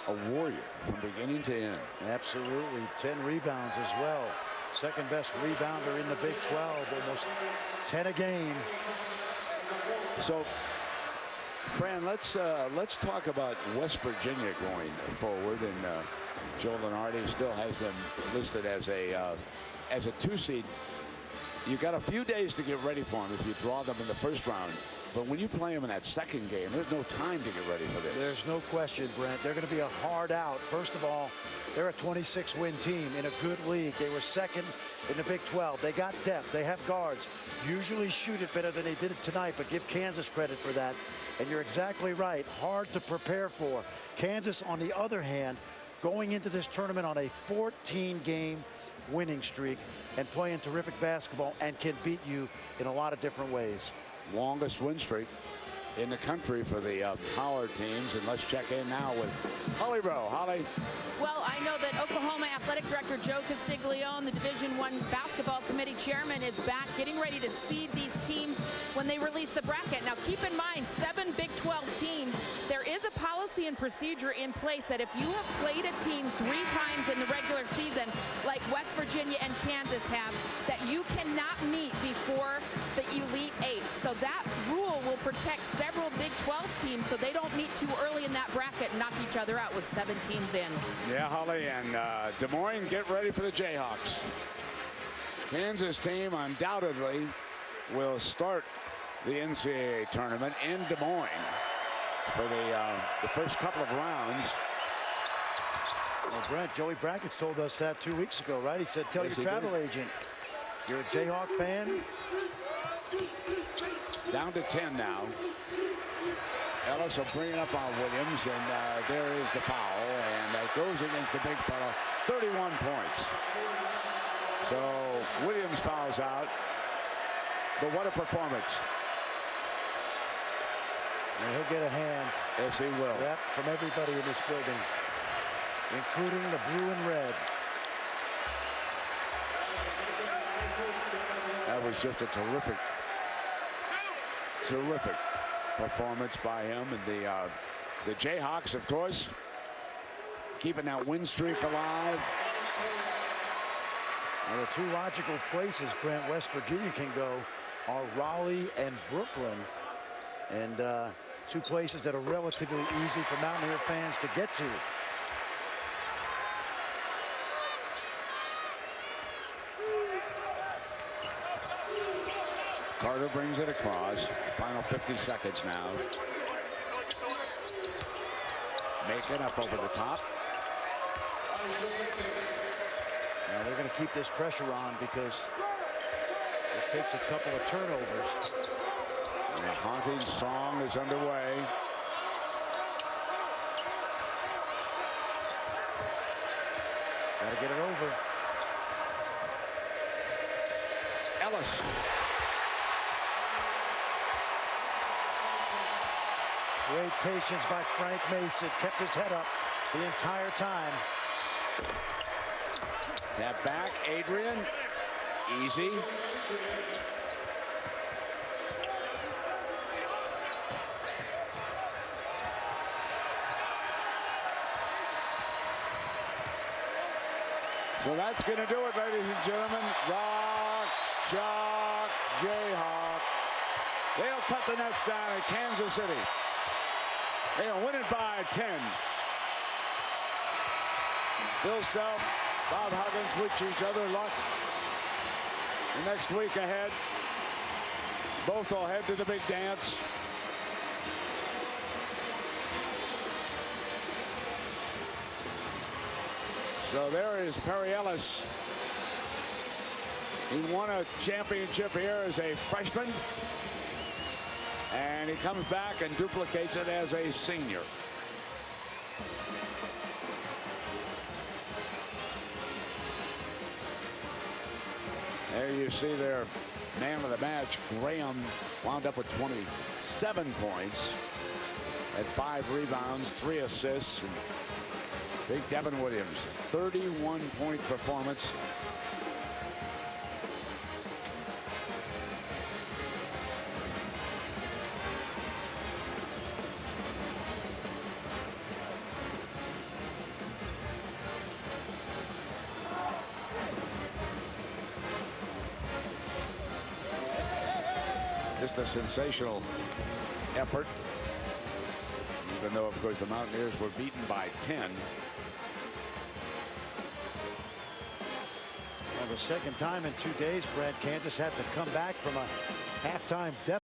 A warrior from beginning to end. Absolutely. 10 rebounds as well. Second best rebounder in the Big 12. Almost 10 a game. So Fran, let's talk about West Virginia going forward, and Joe Lunardi still has them listed as a 2 seed. You got a few days to get ready for them if you draw them in the first round. But when you play them in that second game, there's no time to get ready for this. There's no question, Brent. They're going to be a hard out. First of all, they're a 26-win team in a good league. They were second in the Big 12. They got depth. They have guards. Usually shoot it better than they did it tonight, but give Kansas credit for that. And you're exactly right. Hard to prepare for. Kansas, on the other hand, going into this tournament on a 14-game winning streak and playing terrific basketball and can beat you in a lot of different ways. Longest win streak in the country for the power teams. And let's check in now with Holly Rowe. Holly. Well, I know that Oklahoma Athletic Director Joe Castiglione, the Division I Basketball Committee Chairman, is back getting ready to seed these teams when they release the bracket. Now, keep in mind, 7 Big 12 teams. There is a policy and procedure in place that if you have played a team 3 times in the regular season, like West Virginia and Kansas have, that you cannot meet before the Elite 8. So that rule will protect several Big 12 teams so they don't meet too early in that bracket and knock each other out with 7 teams in. Yeah, Holly, and Des Moines, get ready for the Jayhawks. Kansas team undoubtedly will start the NCAA tournament in Des Moines for the first couple of rounds. Well, Brent, Joey Brackett's told us that 2 weeks ago, right? He said, tell Yes, your he travel did. agent. You're a Jayhawk fan? Down to 10 now. Ellis will bring it up on Williams, and there is the foul, and that goes against the big fella. 31 points. So Williams fouls out, but what a performance. And he'll get a hand. Yes, he will. Yep, from everybody in this building, including the blue and red. That was just a terrific performance by him. And the Jayhawks, of course, keeping that win streak alive. Now, the 2 logical places, Brent, West Virginia can go are Raleigh and Brooklyn. And 2 places that are relatively easy for Mountaineer fans to get to. Carter brings it across. Final 50 seconds now. Making up over the top. Now they're going to keep this pressure on because this takes a couple of turnovers. And the haunting song is underway. Got to get it over. Ellis. Great patience by Frank Mason. Kept his head up the entire time. That back, Adrian. Easy. So that's going to do it, ladies and gentlemen. Rock, Chalk, Jayhawk. They'll cut the nets down in Kansas City. They'll win it by 10. Bill Self, Bob Huggins wish each other luck. The next week ahead, both will head to the big dance. So there is Perry Ellis. He won a championship here as a freshman. And he comes back and duplicates it as a senior. There you see their man of the match, Graham, wound up with 27 points, had 5 rebounds, 3 assists, and big Devin Williams, 31-point performance. Just a sensational effort even though, of course, the Mountaineers were beaten by 10. Well, the second time in 2 days, Brad, Kansas had to come back from a halftime deficit.